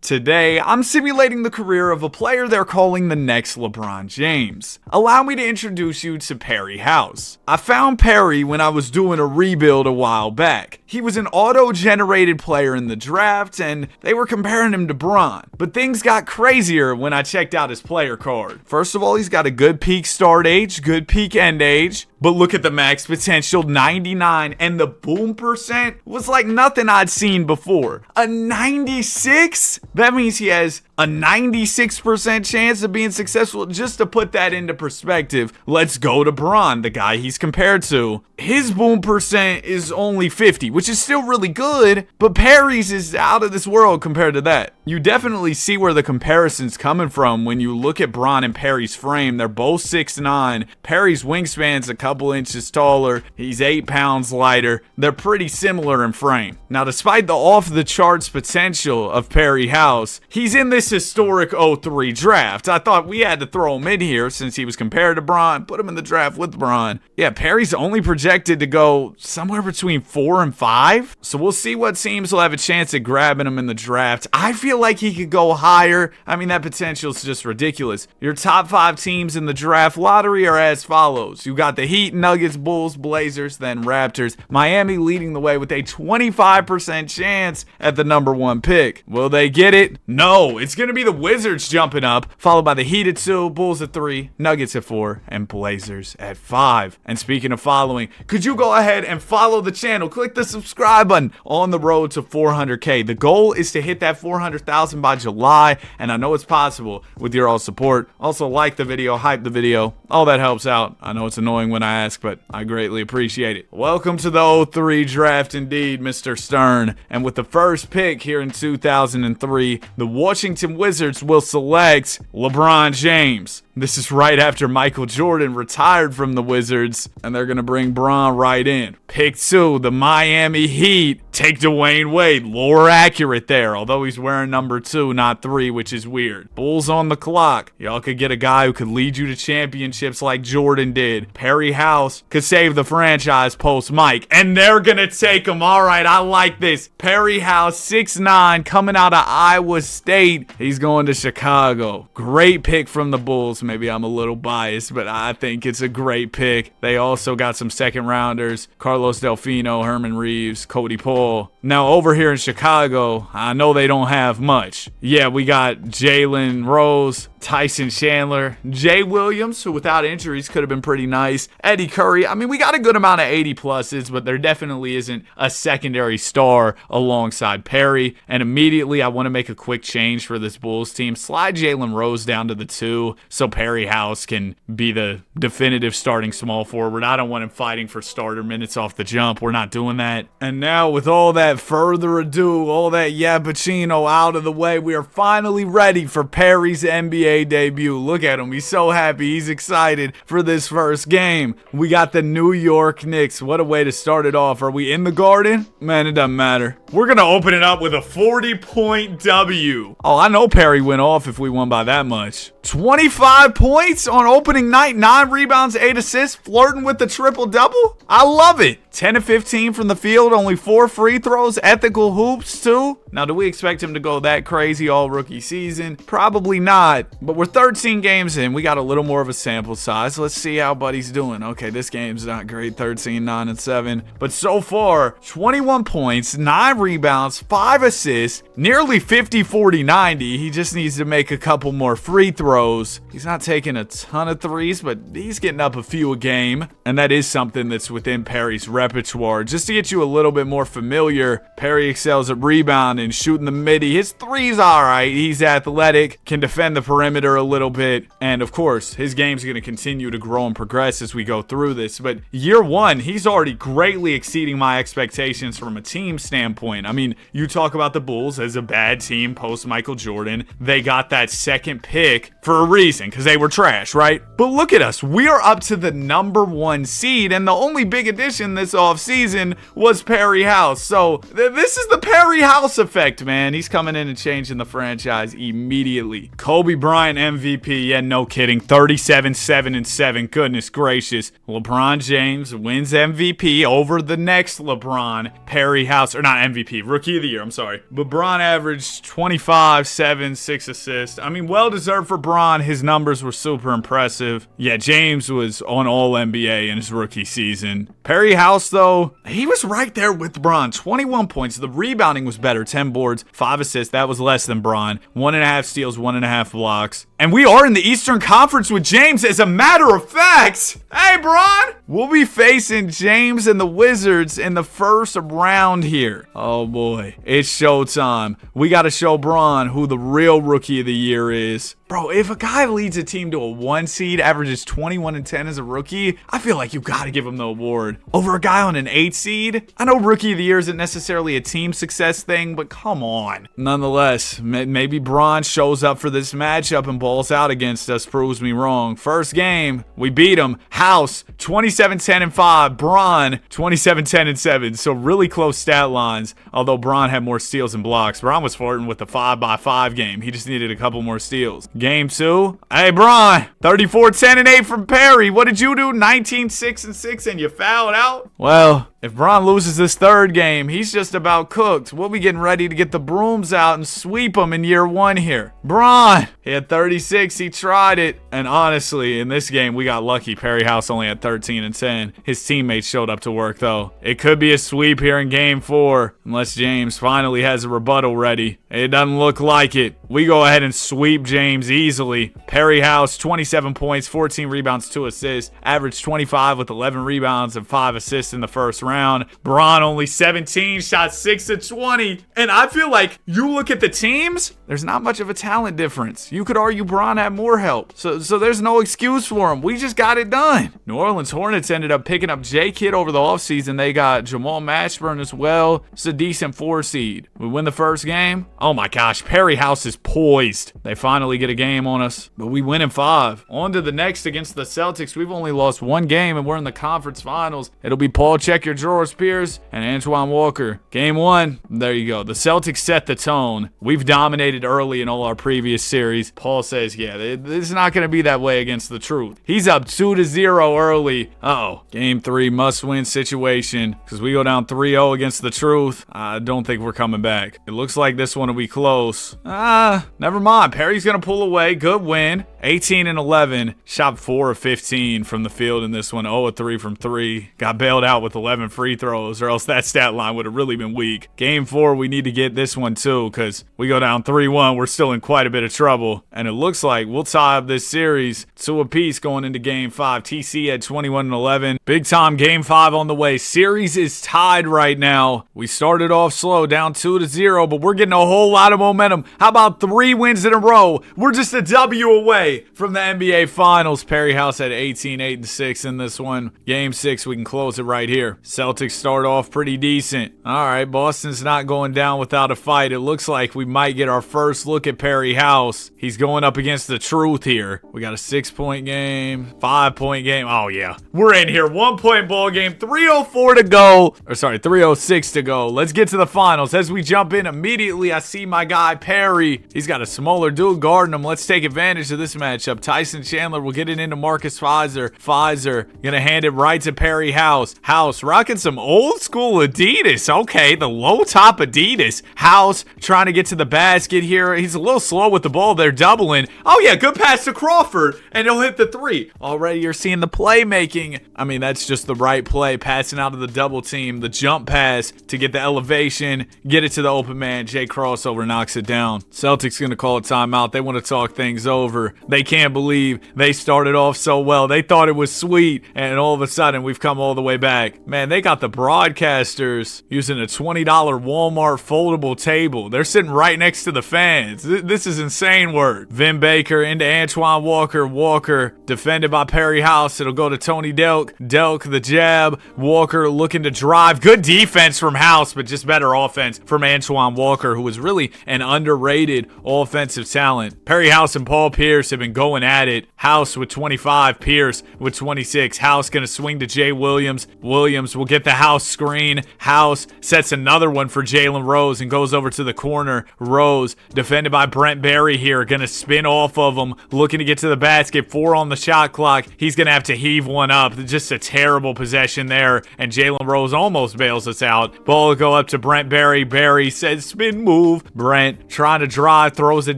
Today, I'm simulating the career of a player they're calling the next LeBron James. Allow me to introduce you to Perry House. I found Perry when I was doing a rebuild a while back. He was an auto-generated player in the draft, and they were comparing him to Bron. But things got crazier when I checked out his player card. First of all, he's got a good peak start age, good peak end age. But look at the max potential, 99, and the boom percent was like nothing I'd seen before. A 96? That means he has a 96% chance of being successful. Just to put that into perspective, let's go to Bron, the guy he's compared to. His boom percent is only 50, which is still really good, but Perry's is out of this world compared to that. You definitely see where the comparison's coming from when you look at Bron and Perry's frame. They're both 6'9". Perry's wingspan's a couple inches taller. He's 8 pounds lighter. They're pretty similar in frame. Now, despite the off-the-charts potential of Perry House, he's in this historic 03 draft. I thought we had to throw him in here since he was compared to Bron, put him in the draft with Bron. Yeah, Perry's only projected to go somewhere between 4 and 5. So we'll see what teams will have a chance at grabbing him in the draft. I feel like he could go higher. I mean, that potential is just ridiculous. Your top 5 teams in the draft lottery are as follows. You got the Heat, Nuggets, Bulls, Blazers, then Raptors. Miami leading the way with a 25% chance at the number 1 pick. Will they get it? No, it's going to be the Wizards jumping up, followed by the Heat at 2, Bulls at 3, Nuggets at 4, and Blazers at 5. And speaking of following, could you go ahead and follow the channel? Click the subscribe button. On the road to 400K. The goal is to hit that 400,000 by July, and I know it's possible with your all support. Also, like the video, hype the video. All that helps out. I know it's annoying when I ask, but I greatly appreciate it. Welcome to the 03 draft indeed, Mr. Stern. And with the first pick here in 2003, the Washington Wizards will select LeBron James. This is right after Michael Jordan retired from the Wizards, and they're going to bring Bron right in. Pick 2, the Miami Heat take Dwayne Wade. Lore accurate there, although he's wearing number 2, not 3, which is weird. Bulls on the clock. Y'all could get a guy who could lead you to championships like Jordan did. Perry House could save the franchise post Mike, and they're going to take him. All right, I like this. Perry House, 6'9", coming out of Iowa State. He's going to Chicago. Great pick from the Bulls. Maybe I'm a little biased, but I think it's a great pick. They also got some second rounders. Carlos Delfino, Herman Reeves, Cody Paul. Now over here in Chicago, I know they don't have much. Yeah, we got Jalen Rose, Tyson Chandler, Jay Williams, who without injuries could have been pretty nice. Eddie Curry. I mean, we got a good amount of 80 pluses, but there definitely isn't a secondary star alongside Perry. And immediately I want to make a quick change for this Bulls team. Slide Jalen Rose down to the 2 so Perry House can be the definitive starting small forward. I don't want him fighting for starter minutes off the jump. We're not doing that. And now with all that further ado, all that Yappuccino out of the way, we are finally ready for Perry's NBA debut. Look at him. He's so happy. He's excited for this first game. We got the New York Knicks. What a way to start it off. Are we in the Garden? Man, it doesn't matter. We're going to open it up with a 40-point W. Oh, I know Perry went off if we won by that much. 25 points on opening night, 9 rebounds, 8 assists, flirting with the triple-double. I love it. 10 of 15 from the field, only 4 free throws, ethical hoops too. Now, do we expect him to go that crazy all rookie season? Probably not, but we're 13 games in. We got a little more of a sample size. Let's see how Buddy's doing. Okay, this game's not great, 13, 9, and 7, but so far, 21 points, 9 rebounds, 5 assists, nearly 50, 40, 90. He just needs to make a couple more free throws. He's not taking a ton of threes, but he's getting up a few a game, and that is something that's within Perry's repertoire. Just to get you a little bit more familiar, Perry excels at rebounding, shooting the midi. His three's all right. He's athletic, can defend the perimeter a little bit, and of course, his game's going to continue to grow and progress as we go through this. But year 1, he's already greatly exceeding my expectations from a team standpoint. I mean, you talk about the Bulls as a bad team post Michael Jordan. They got that second pick for a reason, because they were trash, right? But look at us. We are up to the number 1 seed, and the only big addition this offseason was Perry House. So this is the Perry House effect, man. He's coming in and changing the franchise immediately. Kobe Bryant MVP. Yeah, no kidding. 37-7-7. Goodness gracious. LeBron James wins MVP over the next LeBron. Perry House, or not MVP, Rookie of the Year, I'm sorry. LeBron averaged 25, 7, 6 assists. I mean, well deserved for Bron. His numbers were super impressive. Yeah, James was on all NBA in his rookie season. Perry House, though, he was right there with Bron. 21 points. The rebounding was better. 10 boards, 5 assists. That was less than Bron. 1.5 steals, 1.5 blocks. And we are in the Eastern Conference with James, as a matter of fact. Hey, Bron! We'll be facing James and the Wizards in the first round here. Oh, boy. It's showtime. We got to show Bron who the real Rookie of the Year is. Bro, if a guy leads a team to a 1 seed, averages 21-10 as a rookie, I feel like you gotta give him the award. Over a guy on an 8 seed? I know Rookie of the Year isn't necessarily a team success thing, but come on. Nonetheless, maybe Bron shows up for this matchup and balls out against us, proves me wrong. First game, we beat him. House, 27-10-5. Bron, 27-10-7. So really close stat lines, although Bron had more steals and blocks. Bron was flirting with the 5x5 game. He just needed a couple more steals. Game 2. Hey, Bron. 34-10-8 from Perry. What did you do? 19-6-6 and you fouled out? Well, if Bron loses this third game, he's just about cooked. We'll be getting ready to get the brooms out and sweep him in year 1 here. Bron, he had 36. He tried it. And honestly, in this game, we got lucky. Perry House only had 13-10. His teammates showed up to work, though. It could be a sweep here in game 4, unless James finally has a rebuttal ready. It doesn't look like it. We go ahead and sweep James easily. Perry House, 27 points, 14 rebounds, 2 assists. Averaged 25 with 11 rebounds and 5 assists in the first round. Bron only 17, shot 6-20. And I feel like you look at the teams, there's not much of a talent difference. You could argue Bron had more help. So there's no excuse for him. We just got it done. New Orleans Hornets ended up picking up J-Kidd over the offseason. They got Jamal Mashburn as well. It's a decent 4 seed. We win the first game. Oh my gosh, Perry House is poised. They finally get a game on us, but we win in 5. On to the next against the Celtics. We've only lost 1 game and we're in the conference finals. It'll be Paul Check Your Drawers Pierce and Antoine Walker. Game 1, there you go. The Celtics set the tone. We've dominated early in all our previous series. Paul says, yeah, this is not going to be that way against the Truth. He's up 2-0 early. Uh-oh. Game 3, must-win situation, because we go down 3-0 against the Truth. I don't think we're coming back. It looks like this one will be close. Never mind. Perry's going to pull away. Good win. 18-11. Shot 4 of 15 from the field in this one. 0 of 3 from 3. Got bailed out with 11 free throws, or else that stat line would have really been weak. Game 4, we need to get this one too, because we go down 3-1. We're still in quite a bit of trouble. And it looks like we'll tie up this series 2 apiece going into Game 5. TC at 21-11. Big time Game 5 on the way. Series is tied right now. We started off slow, down 2-0, but we're getting a whole lot of momentum. How about 3 wins in a row? We're just a W away from the NBA Finals. Perry House had 18, 8-6 in this one. Game 6, we can close it right here. Celtics start off pretty decent. All right, Boston's not going down without a fight. It looks like we might get our first look at Perry House. He's going up against the Truth here. We got a 6-point game, 5-point game. Oh, yeah. We're in here. 1-point ball game, 3:04 to go. 3:06 to go. Let's get to the finals. As we jump in immediately, I see my guy Perry. He's got a smaller dude guarding him. Let's take advantage of this matchup. Tyson Chandler will get it into Marcus Fizer. Fizer gonna hand it right to Perry House. House rocking some old school Adidas. Okay, the low top Adidas. House trying to get to the basket here. He's a little slow with the ball. They're doubling. Oh yeah, good pass to Crawford, and he'll hit the 3. Already you're seeing the playmaking. I mean, that's just the right play. Passing out of the double team, the jump pass to get the elevation, get it to the open man. Jay Crossover knocks it down. Celtics gonna call a timeout. They want to talk things over. They can't believe they started off so well. They thought it was sweet, and all of a sudden we've come all the way back. Man, they got the broadcasters using a $20 Walmart foldable table. They're sitting right next to the fans. This is insane work. court. Vin Baker into Antoine Walker. Walker defended by Perry House. It'll go to Tony Delk. Delk the jab. Walker looking to drive. Good defense from House, but just better offense from Antoine Walker, who was really an underrated offensive talent. Perry House and Paul Pierce have been going at it. House with 25, Pierce with 26. House gonna swing to Jay Williams. Williams will get the House screen. House sets another one for Jalen Rose and goes over to the corner. Rose defended by Brent Barry here, gonna spin off of him, looking to get to the basket. 4 on the shot clock. He's gonna have to heave one up. Just a terrible possession there, and Jalen Rose almost bails us out. Ball will go up to Brent Barry. Barry says spin move. Brent trying to drive, throws it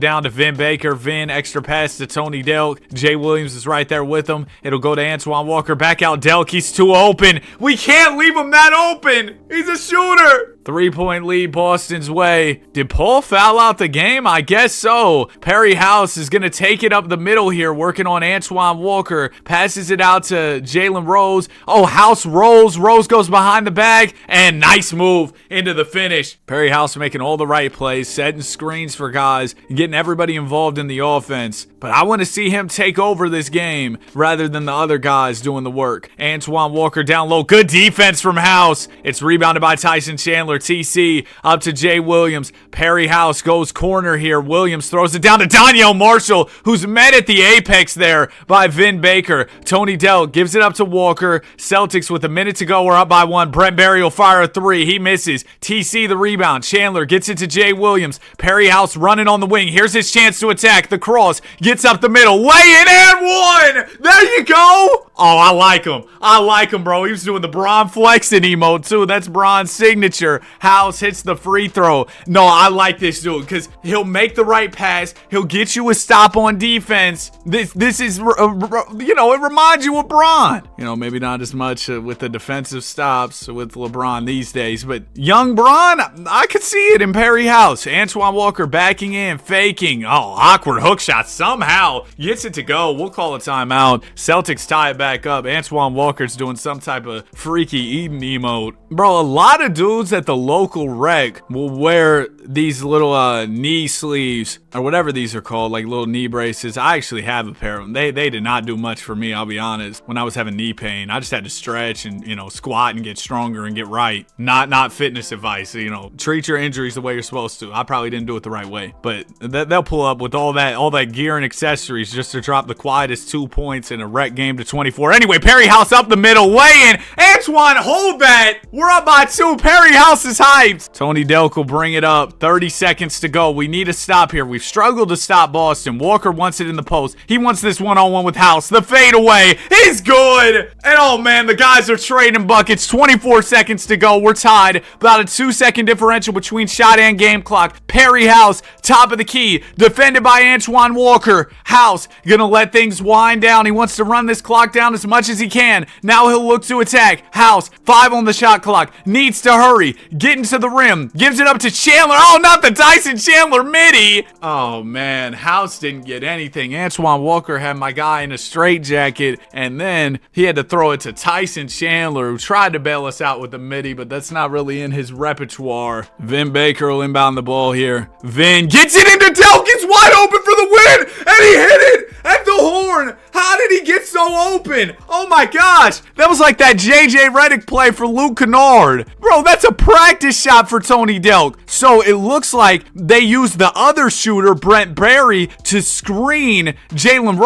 down to Vin Baker. Vin extra pass to Tony Delk. Jay Williams is right there with him. It'll go to Antoine Walker. Back out Delk. He's too open. We can't leave him that open. He's a shooter. 3-point lead Boston's way. Did Paul foul out the game? I guess so. Perry House is going to take it up the middle here, working on Antoine Walker. Passes it out to Jalen Rose. Oh, House rolls. Rose goes behind the bag, and nice move into the finish. Perry House making all the right plays, setting screens for guys, and getting everybody involved in the offense. But I want to see him take over this game rather than the other guys doing the work. Antoine Walker down low. Good defense from House. It's rebounded by Tyson Chandler. TC up to Jay Williams. Perry House goes corner here. Williams throws it down to Donyell Marshall, who's met at the apex there by Vin Baker. Tony Delk gives it up to Walker. Celtics with a minute to go. We're up by 1. Brent Barry will fire a 3. He misses. TC the rebound. Chandler gets it to Jay Williams. Perry House running on the wing. Here's his chance to attack. The cross gets up the middle. Lay it and 1. There you go. Oh, I like him. I like him, bro. He was doing the Bron flexing emote, too. That's Bron's signature. House hits the free throw. No, I like this dude because he'll make the right pass. He'll get you a stop on defense. This is, it reminds you of Bron. Maybe not as much with the defensive stops with LeBron these days, but young Bron, I could see it in Perry House. Antoine Walker backing in, faking. Oh, awkward hook shot. Somehow gets it to go. We'll call a timeout. Celtics tie it back up. Antoine Walker's doing some type of freaky Eden emote. Bro, a lot of dudes at the local rec will wear these little knee sleeves or whatever these are called, like little knee braces. I actually have a pair of them. They did not do much for me, I'll be honest. When I was having knee pain, I just had to stretch and squat and get stronger and get right. Not fitness advice. Treat your injuries the way you're supposed to. I probably didn't do it the right way, but they'll pull up with all that gear and accessories just to drop the quietest 2 points in a rec game to 24. Anyway, Perry House up the middle, way in. Antoine, hold that. We're up by 2. Perry House is hyped. Tony Delk will bring it up. 30 seconds to go. We need a stop here. We've struggled to stop Boston. Walker wants it in the post. He wants this one-on-one with House. The fadeaway is good. And oh man, the guys are trading buckets. 24 seconds to go. We're tied. About a 2-second differential between shot and game clock. Perry House, top of the key. Defended by Antoine Walker. House gonna let things wind down. He wants to run this clock down as much as he can. Now he'll look to attack. House, 5 on the shot clock. Needs to hurry. Getting to the rim. Gives it up to Chandler. Oh, not the Tyson Chandler midi. Oh, man. House didn't get anything. Antoine Walker had my guy in a straitjacket, and then he had to throw it to Tyson Chandler, who tried to bail us out with the midi, but that's not really in his repertoire. Vin Baker will inbound the ball here. Vin gets it into Delk. It's wide open for the win, and he hit it at the horn. How did he get so open? Oh, my gosh. That was like that JJ Redick play for Luke Kennard. Bro, that's a practice shot for Tony Delk. So it looks like they used the other shooter, Brent Barry, to screen Jalen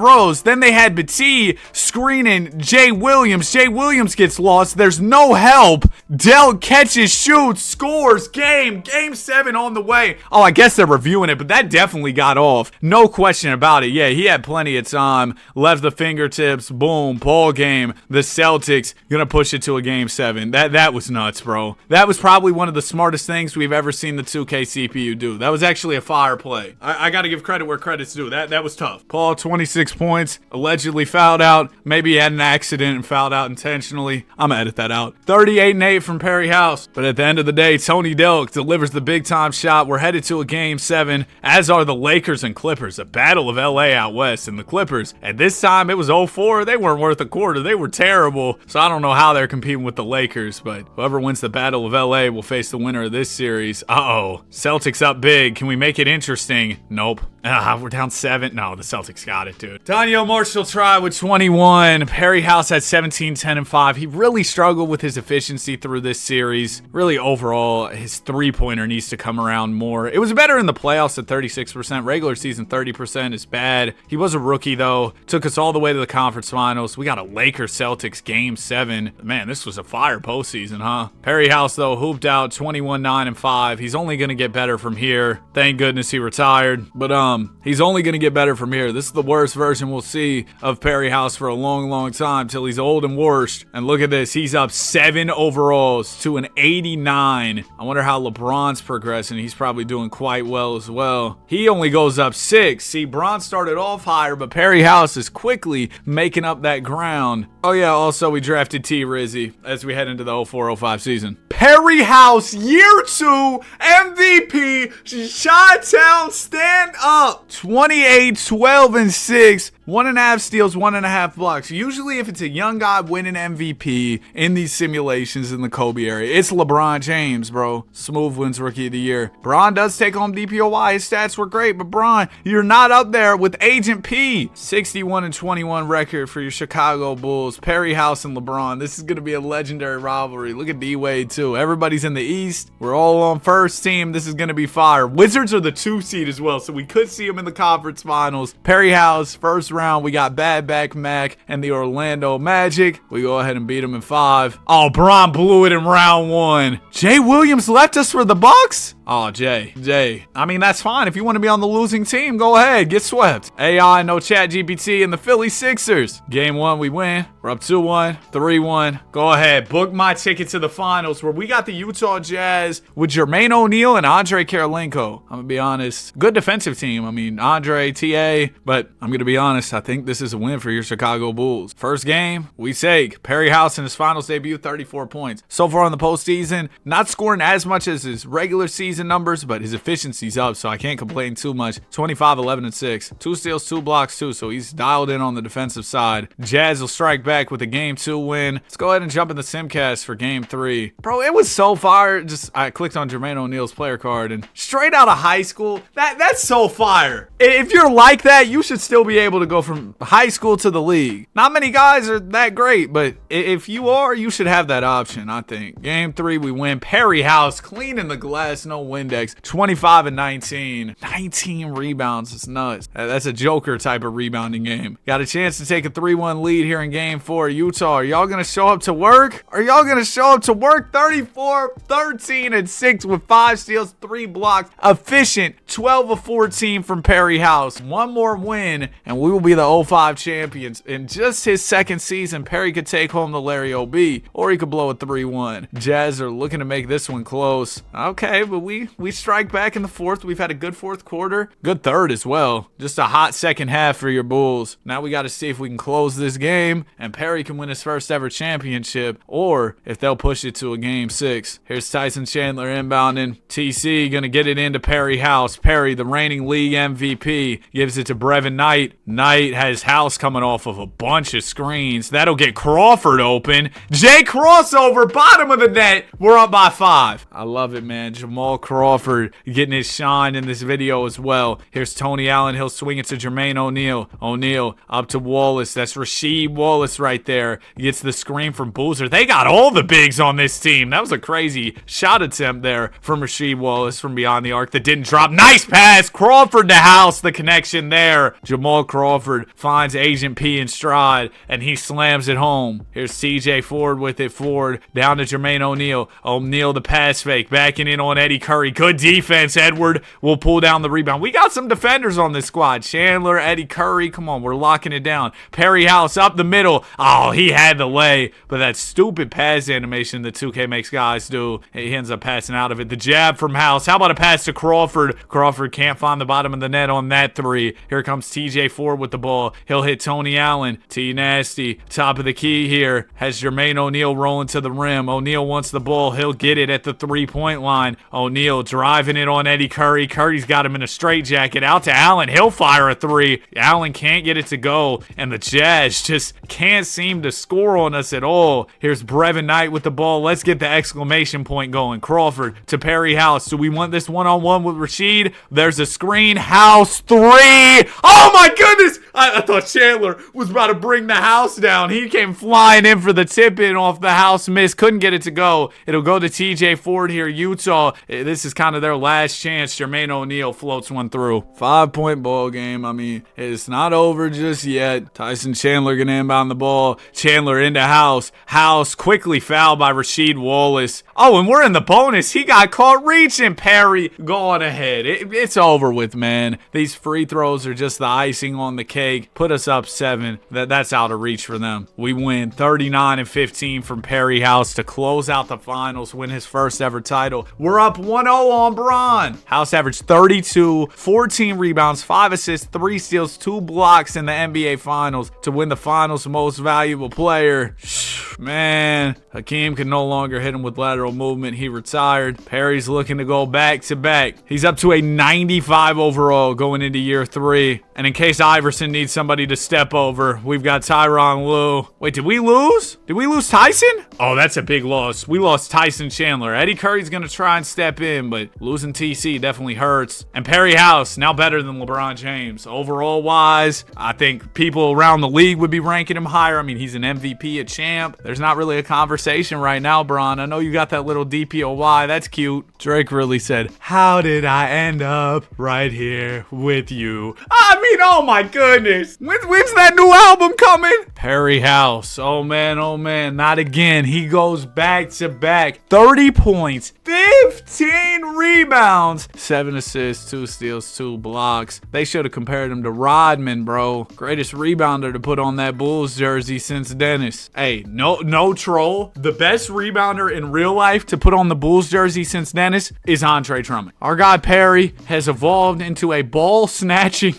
Rose. Then they had Battie screening Jay Williams. Jay Williams gets lost. There's no help. Delk catches, shoots, scores. Game 7 on the way. Oh, I guess they're reviewing it, but that definitely got off. No question about it. Yeah, he had plenty of time. Left the fingertips. Boom. Ball game. The Celtics gonna push it to a game 7. That was nuts, bro. That was probably one of the smartest things we've ever seen the 2K CPU do. That was actually a fire play. I gotta give credit where credit's due. That was tough. Paul, 26 points. Allegedly fouled out. Maybe he had an accident and fouled out intentionally. I'm gonna edit that out. 38-8 from Perry House. But at the end of the day, Tony Delk delivers the big time shot. We're headed to a game 7, as are the Lakers and Clippers. A battle of LA out west, and the Clippers, at this time, it was over 04, they weren't worth a quarter. They were terrible. So I don't know how they're competing with the Lakers, but whoever wins the Battle of LA will face the winner of this series. Uh-oh. Celtics up big. Can we make it interesting? Nope. We're down 7. No, the Celtics got it, dude. Daniel Marshall tried with 21. Perry House had 17, 10, and 5. He really struggled with his efficiency through this series. Really, overall, his three-pointer needs to come around more. It was better in the playoffs at 36%. Regular season, 30% is bad. He was a rookie, though. Took us all the way to the conference finals. We got a Lakers-Celtics Game 7. Man, this was a fire postseason, huh? Perry House, though, hooped out 21, 9, and 5. He's only going to get better from here. Thank goodness he retired. But, he's only going to get better from here. This is the worst version we'll see of Perry House for a long, long time till he's old and worst. And look at this. He's up 7 overalls to an 89. I wonder how LeBron's progressing. He's probably doing quite well as well. He only goes up 6. See, Bron started off higher, but Perry House is quickly making up that ground. Oh, yeah, also we drafted T. Rizzy as we head into the 04-05 season. Perry House, year 2, MVP, Chi-Town, stand up. 28, 12, and 6. 1.5 steals, 1.5 blocks. Usually if it's a young guy winning MVP in these simulations in the Kobe area, it's LeBron James, bro. Smooth wins Rookie of the Year. Bron does take home DPOY. His stats were great, but Bron, you're not up there with Agent P. 61 and 21 record for your Chicago Bulls. Perry House and LeBron. This is going to be a legendary rivalry. Look at D-Wade, too. Everybody's in the East. We're all on first team. This is going to be fire. Wizards are the 2 seed as well, so we could see them in the conference finals. Perry House, first round, we got Bad Back Mac and the Orlando Magic. We go ahead and beat them in 5. Oh, Bron blew it in round 1. Jay Williams left us for the Bucks? Oh, Jay. I mean, that's fine. If you want to be on the losing team, go ahead. Get swept. AI, no chat GPT, and the Philly Sixers. Game 1, we win. We're up 2-1, 3-1. Go ahead. Book my ticket to the finals where we got the Utah Jazz with Jermaine O'Neal and Andre Karolinko. I'm going to be honest. Good defensive team. I mean, Andre, TA. But I'm going to be honest. I think this is a win for your Chicago Bulls. First game, we take. Perry House in his finals debut, 34 points. So far in the postseason, not scoring as much as his regular season numbers, but his efficiency's up, so I can't complain too much. 25, 11, and 6. 2 steals, 2 blocks, too, so he's dialed in on the defensive side. Jazz will strike back with a Game 2 win. Let's go ahead and jump in the Simcast for Game 3. Bro, it was so fire. I clicked on Jermaine O'Neal's player card, and straight out of high school, that's so fire. If you're like that, you should still be able to go from high school to the league. Not many guys are that great, but if you are, you should have that option, I think. Game 3, we win. Perry House, cleaning the glass, no Windex. 25 and 19. 19 rebounds. It's nuts. That's a Joker type of rebounding game. Got a chance to take a 3-1 lead here in Game 4. Utah, are y'all going to show up to work? Are y'all going to show up to work? 34, 13, and 6 with 5 steals, 3 blocks. Efficient. 12 of 14 from Perry House. One more win, and we will be the 05 champions. In just his second season, Perry could take home the Larry O.B., or he could blow a 3-1. Jazz are looking to make this one close. Okay, but we strike back in the 4th. We've had a good 4th quarter. Good 3rd as well. Just a hot second half for your Bulls. Now we got to see if we can close this game, and Perry can win his first ever championship, or if they'll push it to a Game 6. Here's Tyson Chandler inbounding. TC gonna get it into Perry House. Perry, the reigning league MVP, gives it to Brevin Knight. Knight has House coming off of a bunch of screens. That'll get Crawford open. Jay crossover, bottom of the net. We're up by 5. I love it, man. Jamal Crawford getting his shine in this video as well. Here's Tony Allen. He'll swing it to Jermaine O'Neal. O'Neal up to Wallace. That's Rasheed Wallace right there. Gets the screen from Boozer. They got all the bigs on this team. That was a crazy shot attempt there from Rasheed Wallace from beyond the arc that didn't drop. Nice pass. Crawford to House. The connection there. Jamal Crawford finds Agent P in stride, and he slams it home. Here's CJ Ford with it. Ford down to Jermaine O'Neal. O'Neal the pass fake. Backing in on Eddie Curry. Good defense. Edward will pull down the rebound. We got some defenders on this squad. Chandler, Eddie Curry. Come on, we're locking it down. Perry House up the middle. Oh, he had the lay, but that stupid pass animation that 2K makes guys do, he ends up passing out of it. The jab from House. How about a pass to Crawford? Crawford can't find the bottom of the net on that 3. Here comes TJ Ford with with the ball. He'll hit Tony Allen. T Nasty, top of the key here. Has Jermaine O'Neal rolling to the rim. O'Neal wants the ball. He'll get it at the three-point line. O'Neal driving it on Eddie Curry. Curry's got him in a straitjacket. Out to Allen. He'll fire a three. Allen can't get it to go, and the Jazz just can't seem to score on us at all. Here's Brevin Knight with the ball. Let's get the exclamation point going. Crawford to Perry House. Do we want this one-on-one with Rasheed? There's a screen. House three. Oh my goodness! I thought Chandler was about to bring the house down. He came flying in for the tip-in off the house miss. Couldn't get it to go. It'll go to TJ Ford here. Utah, this is kind of their last chance. Jermaine O'Neal floats one through. 5-point ball game. I mean, it's not over just yet. Tyson Chandler gonna inbound the ball. Chandler into House. House quickly fouled by Rasheed Wallace. Oh, and we're in the bonus. He got caught reaching. Perry going ahead. It's over with, man. These free throws are just the icing on the cake. Put us up 7. That's out of reach for them. We win 39-15 from Perry House to close out the finals, win his first ever title. We're up 1-0 on Bron. House averaged 32, 14 rebounds, 5 assists, 3 steals, 2 blocks in the NBA Finals to win the Finals Most Valuable Player. Man, Hakeem can no longer hit him with lateral movement. He retired. Perry's looking to go back-to-back. He's up to a 95 overall going into year 3. And in case Iverson needs somebody to step over, we've got Tyronn Lue. Wait, did we lose? Did we lose Tyson? Oh, that's a big loss. We lost Tyson Chandler. Eddie Curry's going to try and step in, but losing TC definitely hurts. And Perry House, now better than LeBron James. Overall-wise, I think people around the league would be ranking him higher. I mean, he's an MVP, a champ. There's not really a conversation right now, Bron. I know you got that little DPOY. That's cute. Drake really said, "How did I end up right here with you?" I mean, oh my goodness. When's that new album coming? Perry House. Oh man, not again. He goes back to back. 30 points, 15 rebounds, 7 assists, 2 steals, 2 blocks. They should have compared him to Rodman, bro. Greatest rebounder to put on that Bulls jersey since Dennis. Hey, no troll. The best rebounder in real life to put on the Bulls jersey since Dennis is Andre Drummond. Our guy Perry has evolved into a ball snatching,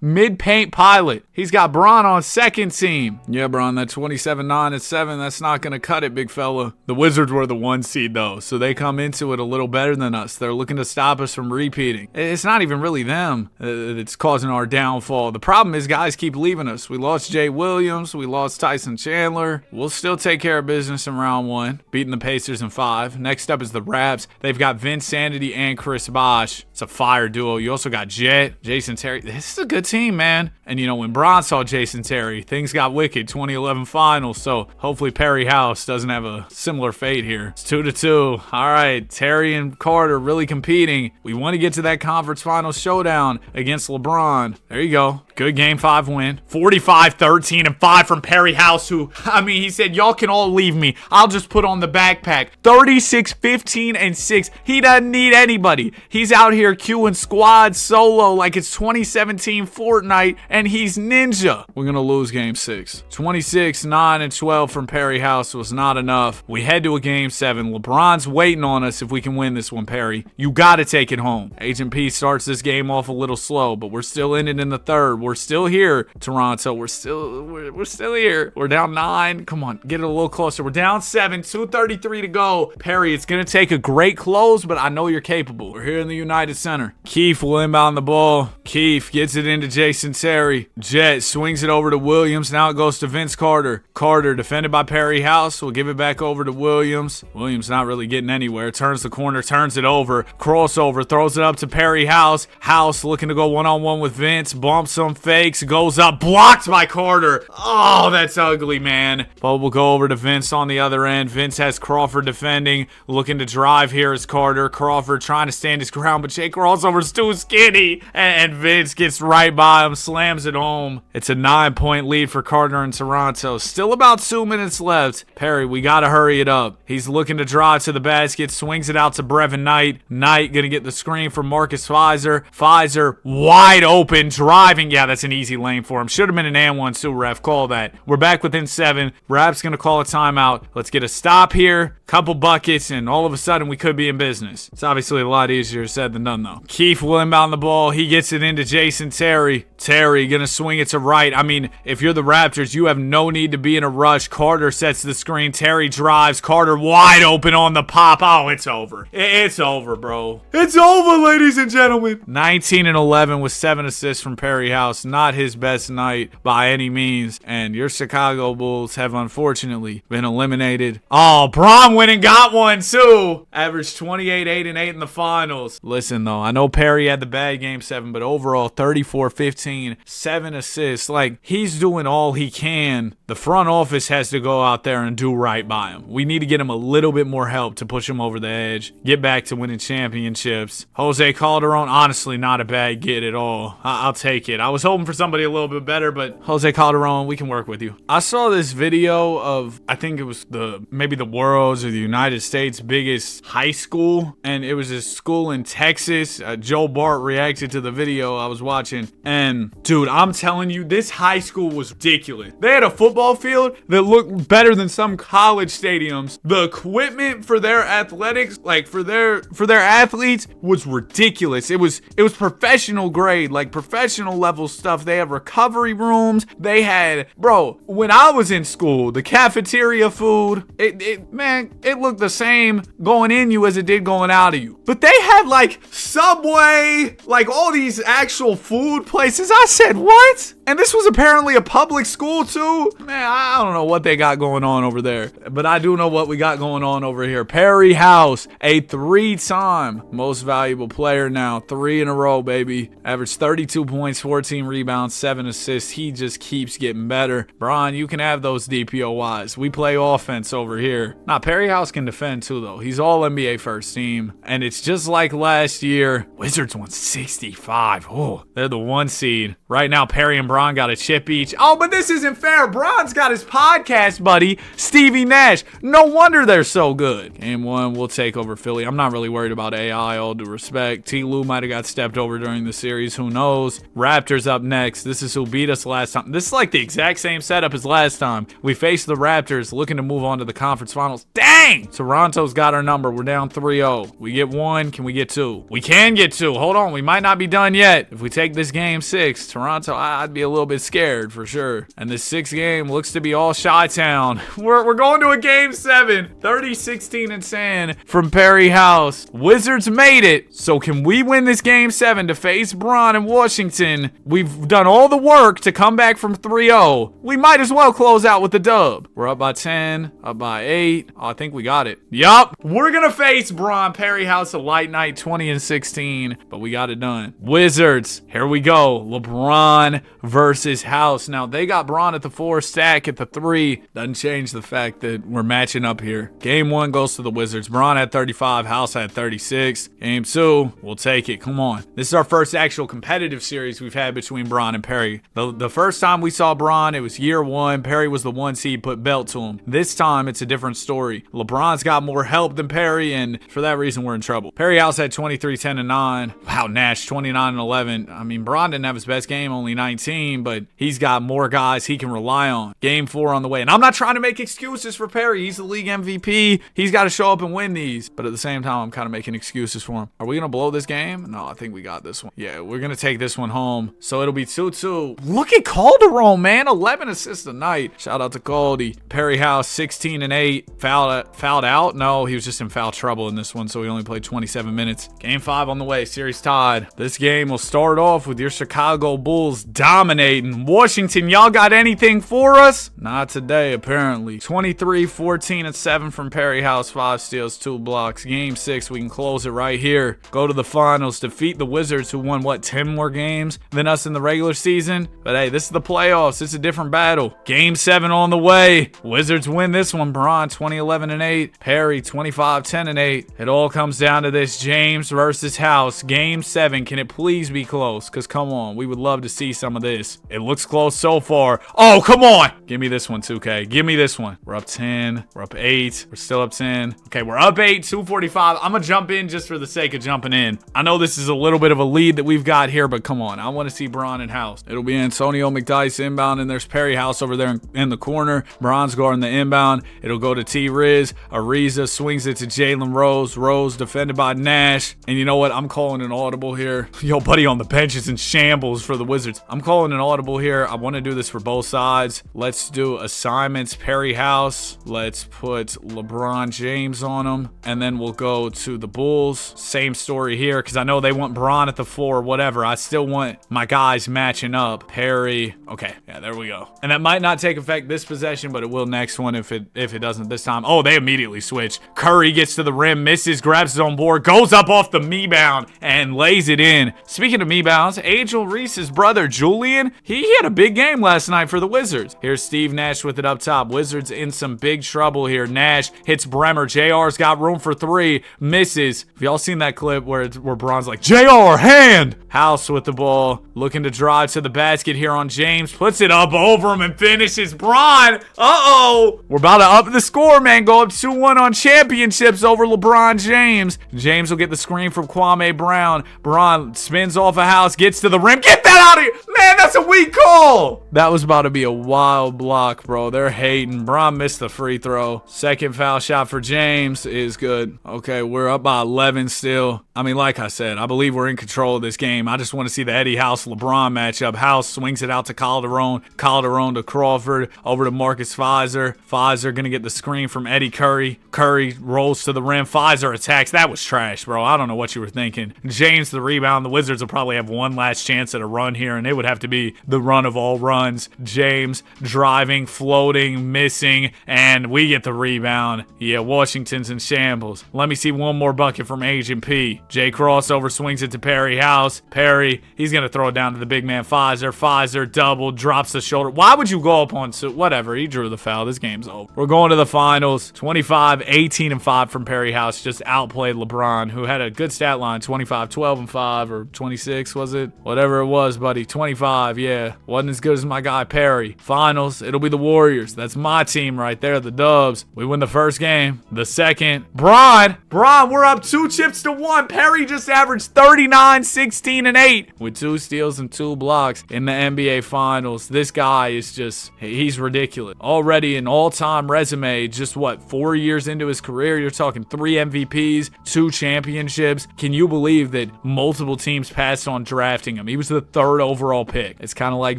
mid-paint pilot. He's got Bron on second team. Yeah, Bron, that 27-9-7, that's not going to cut it, big fella. The Wizards were the 1 seed, though, so they come into it a little better than us. They're looking to stop us from repeating. It's not even really them that's causing our downfall. The problem is guys keep leaving us. We lost Jay Williams. We lost Tyson Chandler. We'll still take care of business in round 1, beating the Pacers in 5. Next up is the Raps. They've got Vince Sanity and Chris Bosh. It's a fire duo. You also got Jet, Jason Terry. This is a good team, man. And you know, when Bron saw Jason Terry, things got wicked. 2011 finals. So hopefully Perry House doesn't have a similar fate here. It's 2-2. All right, Terry and Carter really competing. We want to get to that conference finals showdown against LeBron. There you go. Good game 5 win. 45-13-5 from Perry House, who, I mean, he said, y'all can all leave me. I'll just put on the backpack. 36-15-6. He doesn't need anybody. He's out here queuing squad solo like it's 2017 Fortnite, and he's ninja. We're going to lose game 6. 26-9-12 from Perry House was not enough. We head to a game 7. LeBron's waiting on us if we can win this one, Perry. You got to take it home. Agent P starts this game off a little slow, but we're still in it in the 3rd. We're still here, Toronto. We're still here. We're down 9. Come on, get it a little closer. We're down 7. 2:33 to go. Perry, it's going to take a great close, but I know you're capable. We're here in the United Center. Keefe will inbound the ball. Keefe gets it into Jason Terry. Jet swings it over to Williams. Now it goes to Vince Carter. Carter, defended by Perry House, will give it back over to Williams. Williams not really getting anywhere. Turns the corner, turns it over. Crossover, throws it up to Perry House. House looking to go one-on-one with Vince. Bumps him, fakes, goes up, blocked by Carter. Oh, that's ugly, man. But we'll go over to Vince on the other end. Vince has Crawford defending, looking to drive here is Carter. Crawford trying to stand his ground, but Jay Crossover's too skinny, and Vince gets right by him, slams it home. It's a 9-point lead for Carter in Toronto. Still about 2 minutes left. Perry, we gotta hurry it up. He's looking to drive to the basket, swings it out to Brevin Knight. Knight gonna get the screen from Marcus Fizer. Fizer wide open, driving. Yeah, that's an easy lane for him. Should have been an and 1 too, ref. Call that. We're back within 7. Rap's gonna call a timeout. Let's get a stop here. couple buckets, and all of a sudden we could be in business. It's obviously a lot easier said than done, though. Keith will inbound the ball. He gets it into Jason Terry. Terry gonna swing it to right. I mean, if you're the Raptors, you have no need to be in a rush. Carter sets the screen. Terry drives. Carter wide open on the pop. Oh, it's over. It's over, bro. It's over, ladies and gentlemen. 19 and 11 with 7 assists from Perry House. Not his best night by any means. And your Chicago Bulls have unfortunately been eliminated. Oh, Bron went and got one too. Averaged 28, 8 and 8 in the finals. Listen, though, I know Perry had the bad game 7, but overall 34-15, 7 assists. Like, he's doing all he can. The front office has to go out there and do right by him. We need to get him a little bit more help to push him over the edge, get back to winning championships. Jose Calderon, honestly, not a bad get at all. I'll take it. I was hoping for somebody a little bit better, but Jose Calderon, we can work with you. I saw this video of, I think it was maybe the world's or the United States biggest high school, and it was a school in Texas. Joe Bart reacted to the video I was watching, and dude, I'm telling you, this high school was ridiculous. They had a football field that looked better than some college stadiums. The equipment for their athletics, like for their athletes, was ridiculous. It was professional grade, like professional level stuff. They have recovery rooms. They had, bro, when I was in school, the cafeteria food, it looked the same going in you as it did going out of you. But they had like Subway, like all these actual food places. I said, what? And this was apparently a public school too? Man, I don't know what they got going on over there, but I do know what we got going on over here. Perry House, a 3-time most valuable player now. 3 in a row, baby. Averaged 32 points, 14 rebounds, 7 assists. He just keeps getting better. Bron, you can have those DPOYs. We play offense over here. Nah, Perry House can defend too, though. He's all NBA first team. And it's just like last year. Wizards won 65. Oh, they're the 1 seed. Right now, Perry and Bron got a chip each. Oh, but this isn't fair. Bron's got his podcast buddy, Stevie Nash. No wonder they're so good. Game 1, we'll take over Philly. I'm not really worried about AI, all due respect. T. Lue might have got stepped over during the series. Who knows? Raptors up next. This is who beat us last time. This is like the exact same setup as last time. We faced the Raptors looking to move on to the conference finals. Dang! Toronto's got our number. We're down 3-0. We get 1. Can we get 2? We can get 2. Hold on. We might not be done yet. If we take this game 6, Toronto, I'd be a little bit scared for sure. And this 6th game looks to be all Chi-Town. We're going to a game 7. 30-16 and 10 from Perry House. Wizards made it. So can we win this game 7 to face Bron in Washington? We've done all the work to come back from 3-0. We might as well close out with the dub. We're up by 10, up by 8. Oh, I think we got it. Yup. We're going to face Bron. Perry House a light night, 20-16, but we got it done. Wizards, here we go. LeBron versus House. Now, they got Bron at the 4, Stack at the 3. Doesn't change the fact that we're matching up here. Game 1 goes to the Wizards. Bron had 35, House had 36. Game 2, we'll take it. Come on. This is our first actual competitive series we've had between Bron and Perry. The first time we saw Bron, it was year 1. Perry was the 1 seed, put belt to him. This time, it's a different story. LeBron's got more help than Perry, and for that reason, we're in trouble. Perry House had 23, 10 and 9. Wow, Nash, 29 and 11. I mean, Bron didn't have his best game, only 19, but he's got more guys he can rely on. Game 4 on the way. And I'm not trying to make excuses for Perry. He's the league MVP. He's got to show up and win these. But at the same time, I'm kind of making excuses for him. Are we going to blow this game? No, I think we got this one. Yeah, we're going to take this one home. So it'll be 2-2. Look at Calderon, man. 11 assists a night. Shout out to Caldy. Perry House, 16 and 8. Fouled out? No, he was just in foul trouble in this one, so he only played 27 minutes. Game 5 on the way. Series tied. This game will start off with your Chicago Bulls dominating. Washington, y'all got anything for us? Not today, apparently. 23, 14, and 7 from Perry House. 5 steals, 2 blocks. Game 6, we can close it right here. Go to the finals, defeat the Wizards, who won, 10 more games than us in the regular season? But hey, this is the playoffs. It's a different battle. Game 7 on the way. Wizards win this one. Bron, 20-11 and 8. Perry, 25-10 and 8. It all comes down to this James versus House. Game 7. Can it please be close? Because come on, we would love to see some of this. this. It looks close so far. Oh, come on. Give me this one, 2K. Give me this one. We're up 10. We're up 8. We're still up 10. Okay, we're up 8, 2:45. I'm going to jump in just for the sake of jumping in. I know this is a little bit of a lead that we've got here, but come on. I want to see Bron and House. It'll be Antonio McDyess inbound, and there's Perry House over there in the corner. Bron's guarding the inbound. It'll go to T-Riz. Ariza swings it to Jalen Rose. Rose defended by Nash. And you know what? I'm calling an audible here. Yo, buddy on the bench is in shambles for the Wizards. I'm calling an audible here. I want to do this for both sides. Let's do assignments. Perry House. Let's put LeBron James on him. And then we'll go to the Bulls. Same story here because I know they want Bron at the 4, whatever. I still want my guys matching up. Perry. Okay. Yeah, there we go. And that might not take effect this possession, but it will next one if it doesn't this time. Oh, they immediately switch. Curry gets to the rim, misses, grabs his own board, goes up off the me-bound, and lays it in. Speaking of me-bounds, Angel Reese's brother, Julian, he had a big game last night for the Wizards. Here's Steve Nash with it up top. Wizards in some big trouble here. Nash hits Bremer. JR's got room for 3, misses. Have y'all seen that clip where Bron's like, JR, hand! House with the ball, looking to drive to the basket here on James, puts it up over him and finishes. Bron, uh-oh! We're about to up the score, man. Go up 2-1 on championships over LeBron James. James will get the screen from Kwame Brown. Bron spins off a House, gets to the rim. Get that out of here! Man, that's a weak call! That was about to be a wild block, bro. They're hating. Bron missed the free throw. Second foul shot for James is good. Okay, we're up by 11 still. I mean, like I said, I believe we're in control of this game. I just want to see the Eddie House-LeBron matchup. House swings it out to Calderon. Calderon to Crawford. Over to Marcus Fizer. Fizer going to get the screen from Eddie Curry. Curry rolls to the rim. Fizer attacks. That was trash, bro. I don't know what you were thinking. James the rebound. The Wizards will probably have one last chance at a run here, and it would have to be the run of all runs. James driving, floating, missing, and we get the rebound. Yeah, Washington's in shambles. Let me see one more bucket from Agent P. Jay Crossover swings it to Perry House. Perry, he's going to throw it down to the big man Fizer. Fizer double, drops the shoulder. Why would you go up on whatever? He drew the foul. This game's over. We're going to the finals. 25, 18, and 5 from Perry House. Just outplayed LeBron, who had a good stat line. 25, 12, and 5, or 26, was it? Whatever it was, buddy. 25, yeah. Wasn't as good as my guy Perry. Finals, it'll be the Warriors. That's my team right there, the Dubs. We win the first game. The second. Bron, we're up 2 chips to 1. Perry just averaged 39, 16, and 8 with 2 steals and 2 blocks in the NBA Finals. This guy is just, he's ridiculous. Already an all-time resume, just what, 4 years into his career, you're talking 3 MVPs, 2 championships. Can you believe that multiple teams passed on drafting him? He was the 3rd overall pick. It's kind of like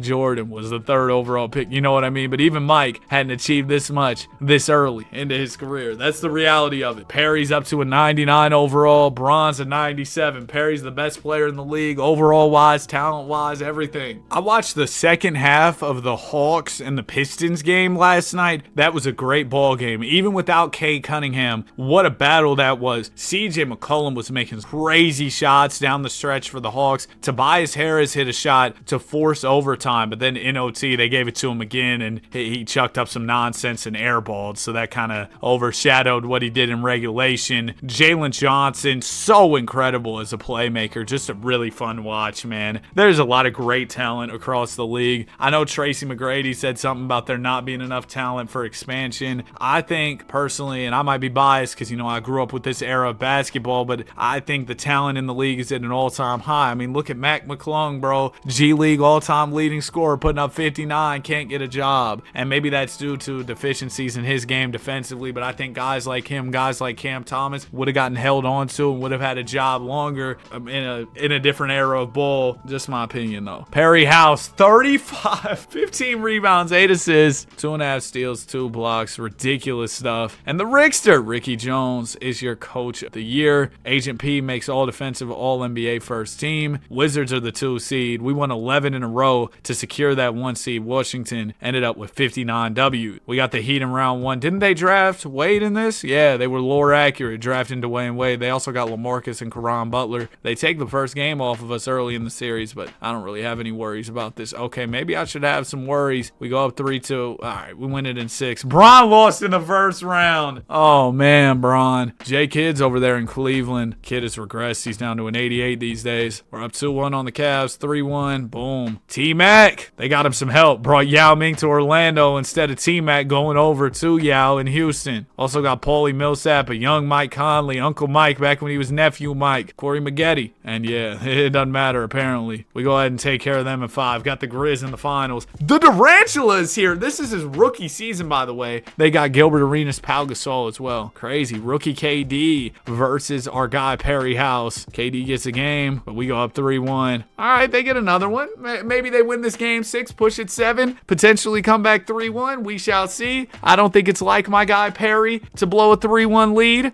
Jordan was the 3rd overall pick, you know what I mean? But even Mike hadn't achieved this much this early into his career. That's the reality of it. Perry's up to a 99 overall, Bron's a 97. Perry's the best player in the league, overall-wise, talent-wise, everything. I watched the second half of the Hawks and the Pistons game last night. That was a great ball game. Even without Kate Cunningham, what a battle that was. CJ McCollum was making crazy shots down the stretch for the Hawks. Tobias Harris hit a shot to force overtime, but then in OT, they gave it to him again, and he chucked up some nonsense and airballed, so that kind of overshadowed what he did in regulation. Jalen Johnson, so incredible as a playmaker. Just a really fun watch, man. There's a lot of great talent across the league. I know Tracy McGrady said something about there not being enough talent for expansion. I think personally, and I might be biased because, you know, I grew up with this era of basketball, but I think the talent in the league is at an all-time high. I mean, look at Mac McClung, bro. G League all-time leading scorer, putting up 59, can't get a job. And maybe that's due to deficiencies in his game defensively, but I think guys like him, guys like Cam Thomas, would have gotten held on to and would have had a job longer in a different era of ball. Just my opinion, though. Perry House, 35, 15 rebounds, 8 assists, 2.5 steals, 2 blocks. Ridiculous stuff. And the Rickster, Ricky Jones, is your coach of the year. Agent P makes all defensive, all NBA first team. Wizards are the 2 seed. We won 11 in a row to secure that 1 seed. Washington ended up with 59 W. We got the Heat in round 1. Didn't they draft Wade in this? Yeah, they were lore accurate, drafting Dwayne Wade. They also got LaMarcus and Caron Butler. They take the first game off of us early in the series, but I don't really have any worries about this. Okay, maybe I should have some worries. We go up 3-2. All right, we win it in 6. Bron lost in the first round. Oh, man, Bron. Jay Kidd's over there in Cleveland. Kidd has regressed. He's down to an 88 these days. We're up 2-1 on the Cavs. 3-1. Boom. T-Mac, they got him some help. Brought Yao Ming to Orlando instead of T-Mac going over to Yao in Houston. Also got Paulie Millsap, a young Mike Conley, Uncle Mike back when he was nephew Mike, Corey Maggette. And yeah, it doesn't matter apparently. We go ahead and take care of them in 5. Got the Grizz in the finals. The Durantula is here. This is his rookie season, by the way. They got Gilbert Arenas, Pau Gasol as well. Crazy. Rookie KD versus our guy Perry House. KD gets a game, but we go up 3-1. All right, they get another one. Maybe they win this game 6, push it 7, potentially come back 3-1. We shall see. I don't think it's like my guy Perry to blow a 3-1 lead.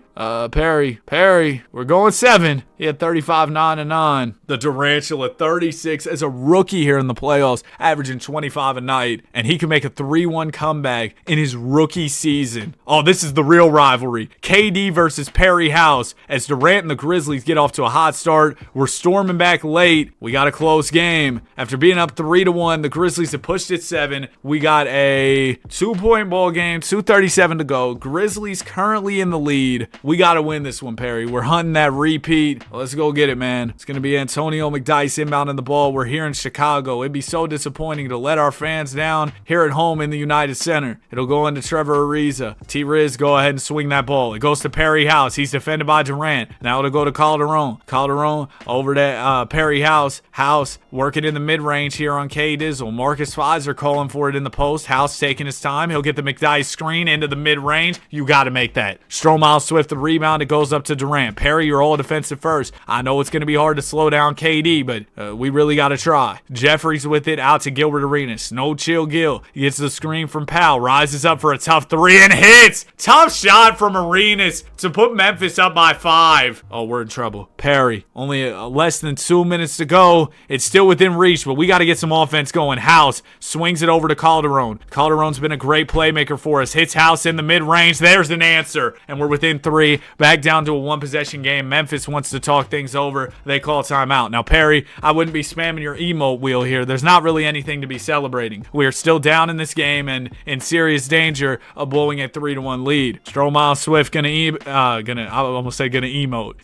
Perry, we're going 7. He had 35, 9, and 9. The Durantula, 36 as a rookie here in the playoffs, averaging 25 a night, and he can make a 3-1 comeback in his rookie season. Oh, this is the real rivalry. KD versus Perry House as Durant and the Grizzlies get off to a hot start. We're storming back late. We got a close game. After being up 3-1, the Grizzlies have pushed it 7. We got a 2-point ball game, 2:37 to go. Grizzlies currently in the lead. We got to win this one, Perry. We're hunting that repeat. Let's go get it, man. It's going to be Antonio McDyess inbounding the ball. We're here in Chicago. It'd be so disappointing to let our fans down here at home in the United Center. It'll go into Trevor Ariza. T-Riz, go ahead and swing that ball. It goes to Perry House. He's defended by Durant. Now it'll go to Calderon. Calderon over to Perry House. House working in the mid-range here on K-Dizzle. Marcus Fizer calling for it in the post. House taking his time. He'll get the McDyess screen into the mid-range. You got to make that. Stromile Swift the rebound. It goes up to Durant. Perry, you're all defensive first. I know it's going to be hard to slow down KD, but we really got to try. Jeffries with it out to Gilbert Arenas. No chill Gil. He gets the screen from Powell. Rises up for a tough 3 and hits. Tough shot from Arenas to put Memphis up by 5. Oh, we're in trouble. Perry, only less than 2 minutes to go. It's still within reach, but we got to get some offense going. House swings it over to Calderon. Calderon's been a great playmaker for us. Hits House in the mid-range. There's an answer. And we're within 3. Back down to a 1-possession game. Memphis wants to talk things over. They call timeout. Now, Perry, I wouldn't be spamming your emote wheel here. There's not really anything to be celebrating. We are still down in this game and in serious danger of blowing a 3-1 lead. Stromile Swift gonna emote.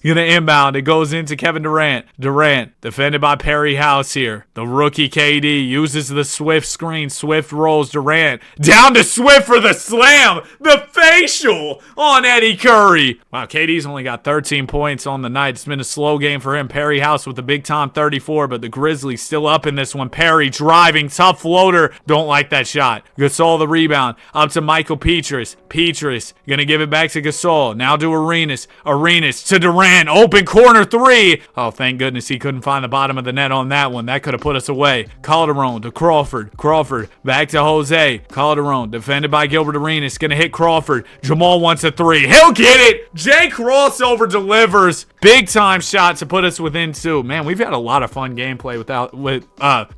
Gonna inbound. It goes into Kevin Durant. Durant defended by Perry House here. The rookie KD uses the Swift screen. Swift rolls Durant down to Swift for the slam. The facial on Eddie Curry. Wow, KD's only got 13 points on the night. It's been a slow game for him. Perry House with the big time 34, but the Grizzlies still up in this one. Perry driving, tough floater. Don't like that shot. Gasol the rebound. Up to Michael Petrus. Petrus gonna give it back to Gasol. Now to Arenas. Arenas to Durant. Open corner 3. Oh, thank goodness he couldn't find the bottom of the net on that one. That could have put us away. Calderon to Crawford. Crawford back to Jose. Calderon defended by Gilbert Arenas. Gonna hit Crawford. Jamal wants a 3. He'll get it. Jay Crossover delivers. Big time shot to put us within 2. Man, we've had a lot of fun gameplay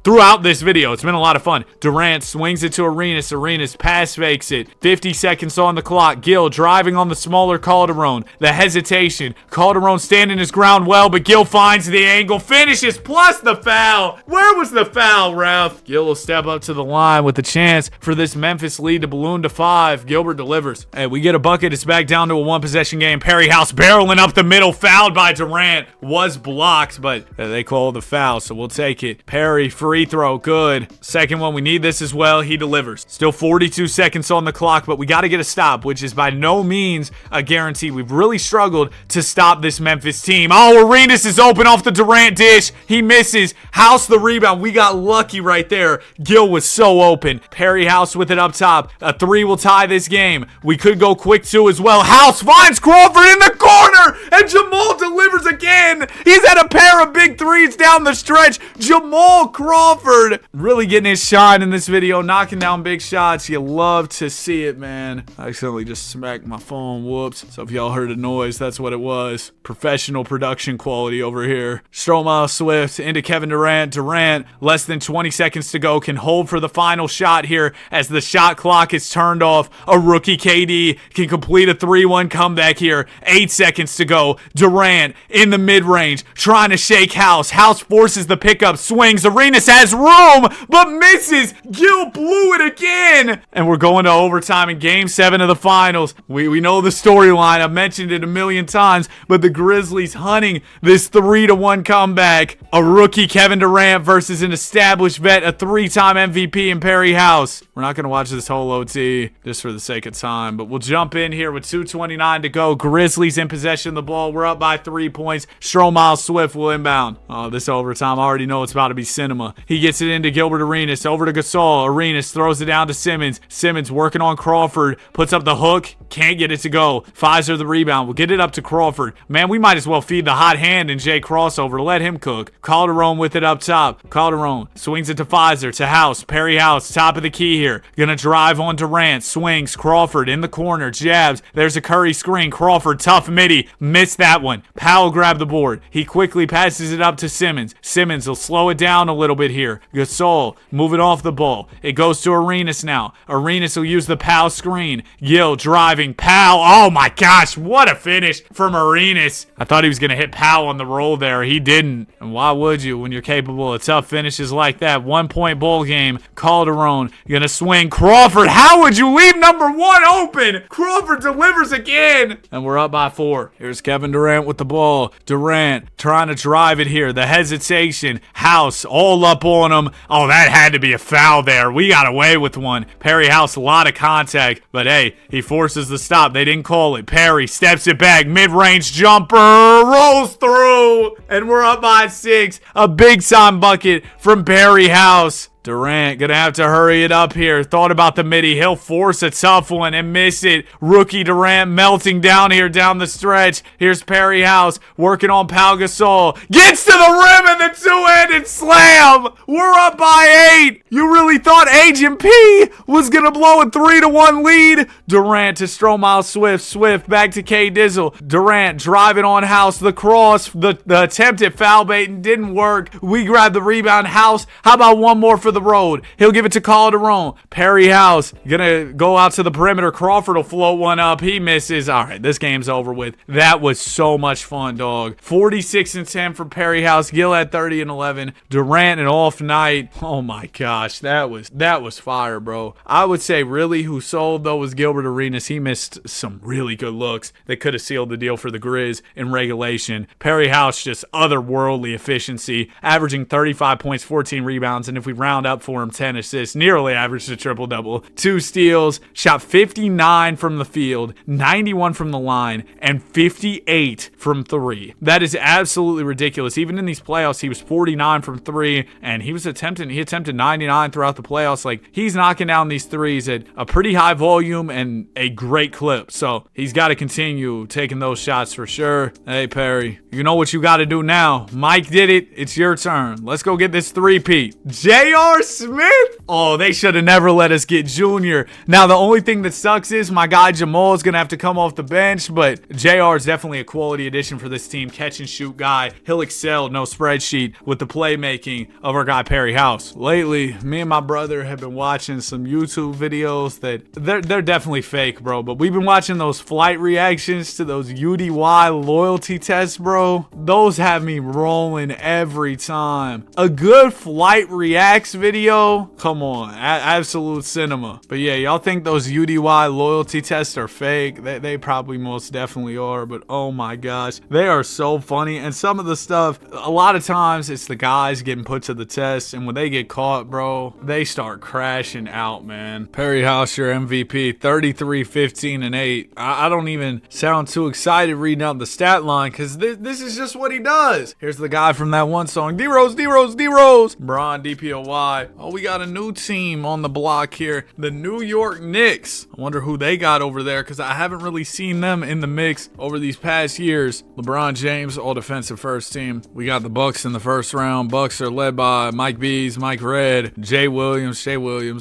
throughout this video. It's been a lot of fun. Durant swings it to Arenas. Arenas pass fakes it. 50 seconds on the clock. Gil driving on the smaller Calderon. The hesitation. Calderon standing his ground well, but Gil finds the angle. Finishes plus the foul. Where was the foul, ref? Gil will step up to the line with the chance for this Memphis lead to balloon to 5. Gilbert delivers. Hey, we get a bucket. It's back down to a 1-possession game. Perry House barreling up the middle. Fouled by Durant. Was blocked, but they call the foul, so we'll take it. Perry, free throw. Good. Second one. We need this as well. He delivers. Still 42 seconds on the clock, but we got to get a stop, which is by no means a guarantee. We've really struggled to stop this Memphis team. Oh, Arenas is open off the Durant dish. He misses. House the rebound. We got lucky right there. Gil was so open. Perry House with it up top. A 3 will tie this game. We could go quick 2 as well. House finds Crawford in the corner, and Jamal delivers again. He's had a pair of big 3s down the stretch. Jamal Crawford really getting his shine in this video, knocking down big shots. You love to see it, man. I accidentally just smacked my phone. Whoops. So if y'all heard a noise, that's what it was. Professional production quality over here. Stromile Swift into Kevin Durant. Durant, less than 20 seconds to go, can hold for the final shot here as the shot clock is turned off. A rookie KD can complete a 3-1 comeback here. 8 seconds to go. Durant Durant in the mid-range, trying to shake House. House forces the pickup, swings. Arenas has room, but misses. Gill blew it again. And we're going to overtime in Game 7 of the finals. We know the storyline. I've mentioned it a million times, but the Grizzlies hunting this 3-1 comeback. A rookie Kevin Durant versus an established vet, a 3-time MVP in Perry House. We're not going to watch this whole OT just for the sake of time, but we'll jump in here with 2:29 to go. Grizzlies in possession of the ball. We're up by 3 points. Stromile Swift will inbound. Oh, this overtime, I already know it's about to be cinema. He gets it into Gilbert Arenas, over to Gasol. Arenas throws it down to Simmons. Simmons working on Crawford, puts up the hook, can't get it to go. Fizer the rebound. We'll get it up to Crawford. Man, we might as well feed the hot hand in Jay crossover. Let him cook. Calderon with it up top. Calderon swings it to Fizer, to House. Perry House, top of the key here. Gonna drive on Durant. Swings. Crawford in the corner. Jabs. There's a Curry screen. Crawford, tough midi. Missed that one. Powell grabbed the board. He quickly passes it up to Simmons. Simmons will slow it down a little bit here. Gasol moving off the ball. It goes to Arenas now. Arenas will use the Powell screen. Gill driving. Powell. Oh my gosh. What a finish from Arenas. I thought he was going to hit Powell on the roll there. He didn't. And why would you when you're capable of tough finishes like that? 1-point bowl game. Calderon going to swing. Crawford. How would you leave number 1 open? Crawford delivers again. And we're up by 4. Here's Kevin Durant with the ball. Durant trying to drive it here. The hesitation. House all up on him. Oh, that had to be a foul there. We got away with one. Perry House, a lot of contact. But hey, he forces the stop. They didn't call it. Perry steps it back. Mid-range jumper. Rolls through. And we're up by 6. A big-time bucket from Perry House. Durant gonna have to hurry it up here. Thought about the midi. He'll force a tough one and miss it. Rookie Durant melting down here down the stretch. Here's Perry House working on Pau Gasol. Gets to the rim and the two-handed slam. We're up by 8. You really thought Agent P was gonna blow a 3-1 lead? Durant to Stromile Swift. Swift back to K Dizzle. Durant driving on House. The cross, the attempt at foul baiting didn't work. We grab the rebound. House, how about one more for the road? He'll give it to Calderon. Perry House gonna go out to the perimeter. Crawford will float one up. He misses. All right, this game's over with. That was so much fun, dog. 46-10 for Perry House. Gill had 30 and 11. Durant an off night. Oh my gosh, that was fire, bro. I would say really who sold though was Gilbert Arenas. He missed some really good looks that could have sealed the deal for the Grizz in regulation. Perry House just otherworldly efficiency, averaging 35 points, 14 rebounds, and if we round up for him, 10 assists, nearly averaged a triple-double. 2 steals, shot 59 from the field, 91 from the line, and 58 from 3. That is absolutely ridiculous. Even in these playoffs, he was 49 from 3, and he attempted 99 throughout the playoffs. Like, he's knocking down these threes at a pretty high volume and a great clip. So he's got to continue taking those shots for sure. Hey, Perry, you know what you got to do now. Mike did it. It's your turn. Let's go get this three-peat. J.R. Smith? Oh, they should have never let us get Junior. Now, the only thing that sucks is my guy Jamal is going to have to come off the bench, but JR is definitely a quality addition for this team. Catch and shoot guy. He'll excel, no spreadsheet, with the playmaking of our guy Perry House. Lately, me and my brother have been watching some YouTube videos that they're definitely fake, bro, but we've been watching those flight reactions to those UDY loyalty tests, bro. Those have me rolling every time. A good flight reacts video, come on, absolute cinema. But yeah, y'all think those UDY loyalty tests are fake? They probably most definitely are, but oh my gosh, they are so funny. And some of the stuff, a lot of times it's the guys getting put to the test, and when they get caught, bro, they start crashing out, man. Perry House, your MVP, 33, 15, and 8. I don't even sound too excited reading out the stat line, because this is just what he does. Here's the guy from that one song, D-Rose, D-Rose, D-Rose. Bron, DPOY. Oh, we got a new team on the block here. The New York Knicks. I wonder who they got over there, because I haven't really seen them in the mix over these past years. LeBron James, all defensive first team. We got the Bucks in the first round. Bucks are led by Mike Bees, Mike Red, Jay Williams.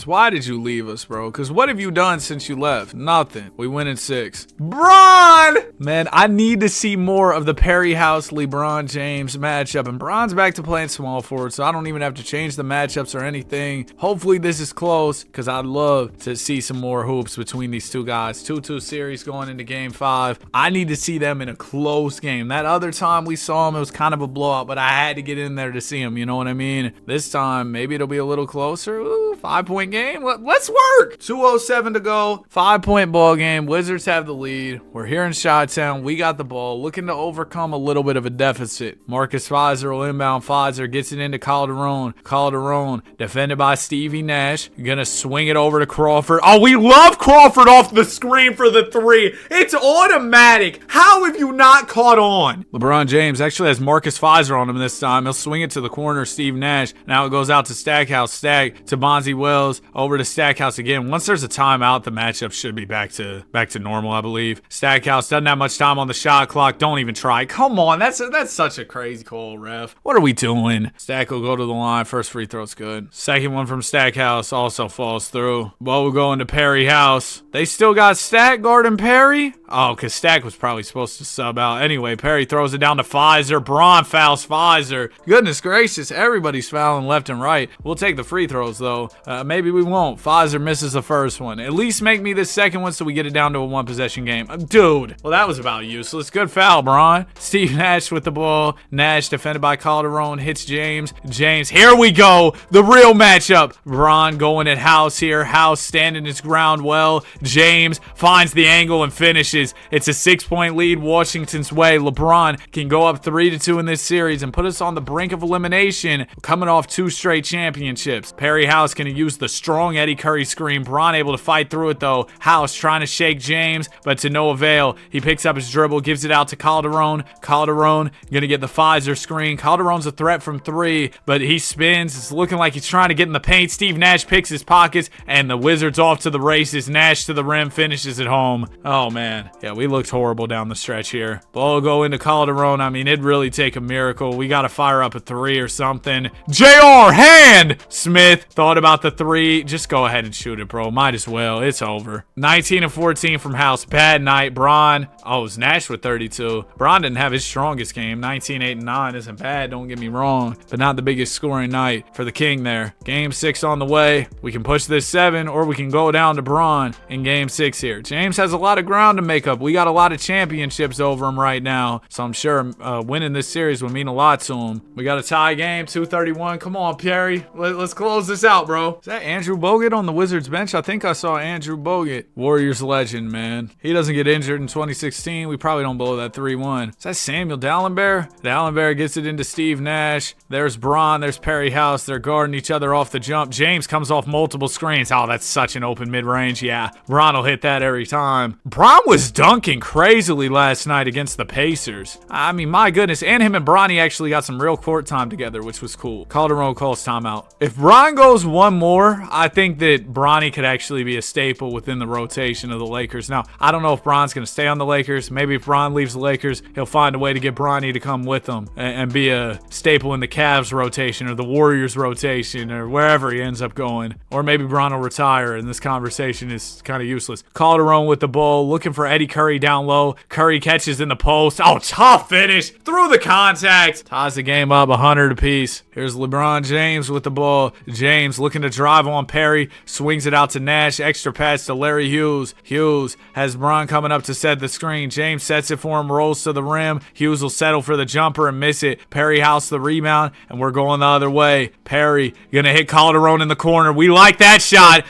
Why did you leave us, bro? Because what have you done since you left? Nothing. We win in 6. Bron! Man, I need to see more of the Perry House LeBron James matchup. And Bron's back to playing small forward, so I don't even have to change the matchups or or anything. Hopefully this is close because I'd love to see some more hoops between these two guys. 2-2 series going into game 5. I need to see them in a close game. That other time we saw them, it was kind of a blowout, but I had to get in there to see them. You know what I mean? This time, maybe it'll be a little closer. Ooh, 5-point game. Let's work. 2:07 to go. 5-point ball game. Wizards have the lead. We're here in Chi-Town. We got the ball. Looking to overcome a little bit of a deficit. Marcus Fizer will inbound. Fizer gets it into Calderon. Calderon defended by Stevie Nash. Gonna swing it over to Crawford. Oh, we love Crawford off the screen for the 3. It's automatic. How have you not caught on? LeBron James actually has Marcus Fizer on him this time. He'll swing it to the corner. Steve Nash. Now it goes out to Stackhouse. Stack to Bonzi Wells. Over to Stackhouse again. Once there's a timeout, the matchup should be back to normal, I believe. Stackhouse doesn't have much time on the shot clock. Don't even try. Come on. That's such a crazy call, ref. What are we doing? Stack will go to the line. First free throw's good. Second one from Stackhouse also falls through. Ball will go into Perry House. They still got Stack guarding Perry? Oh, because Stack was probably supposed to sub out. Anyway, Perry throws it down to Fizer. Braun fouls Fizer. Goodness gracious, everybody's fouling left and right. We'll take the free throws, though. Maybe we won't. Fizer misses the first one. At least make me this second one so we get it down to a one-possession game. Dude, well, that was about useless. Good foul, Braun. Steve Nash with the ball. Nash defended by Calderon. Hits James. James, here we go. The real matchup. Braun going at House here. House standing his ground well. James finds the angle and finishes. It's a 6-point lead Washington's way. LeBron can go up 3-2 in this series and put us on the brink of elimination, coming off 2 straight championships. Perry House going to use the strong Eddie Curry screen. Braun able to fight through it, though. House trying to shake James, but to no avail. He picks up his dribble, gives it out to Calderon. Calderon going to get the Fizer screen. Calderon's a threat from 3, but he spins. It's looking like he's trying to get in the paint. Steve Nash picks his pockets, and the Wizards off to the races. Nash to the rim, finishes at home. Oh, man. Yeah, we looked horrible down the stretch here. Ball go into Calderon. I mean, it'd really take a miracle. We got to fire up a 3 or something. JR, hand! Smith thought about the 3. Just go ahead and shoot it, bro. Might as well. It's over. 19 of 14 from House. Bad night. Braun. Oh, it was Nash with 32. Braun didn't have his strongest game. 19, 8, and 9 isn't bad. Don't get me wrong. But not the biggest scoring night for the King there. Game 6 on the way. We can push this 7, or we can go down to Braun in game 6 here. James has a lot of ground to make up. We got a lot of championships over him right now. So I'm sure winning this series would mean a lot to him. We got a tie game. 2:31. Come on, Perry. Let's close this out, bro. Is that Andrew Bogut on the Wizards bench? I think I saw Andrew Bogut. Warriors legend, man. He doesn't get injured in 2016. We probably don't blow that 3-1. Is that Samuel Dallenberg? Dallenberg gets it into Steve Nash. There's Braun. There's Perry House. They're guarding each other off the jump. James comes off multiple screens. Oh, that's such an open mid-range. Yeah, Braun will hit that every time. Braun was dunking crazily last night against the Pacers. I mean, my goodness. And him and Bronny actually got some real court time together, which was cool. Calderon calls timeout. If Braun goes one more, I think that Bronny could actually be a staple within the rotation of the Lakers. Now, I don't know if Braun's going to stay on the Lakers. Maybe if Braun leaves the Lakers, he'll find a way to get Bronny to come with him and be a staple in the Cavs rotation or the Warriors rotation or wherever he ends up going. Or maybe Braun will retire and this conversation is kind of useless. Calderon with the ball, looking for Eddie Curry down low. Curry catches in the post. Oh, tough finish through the contact. Ties the game up 100 apiece. Here's LeBron James with the ball. James looking to drive on Perry. Swings it out to Nash. Extra pass to Larry Hughes. Hughes has Braun coming up to set the screen. James sets it for him. Rolls to the rim. Hughes will settle for the jumper and miss it. Perry House the rebound. And we're going the other way. Perry gonna hit Calderon in the corner. We like that shot.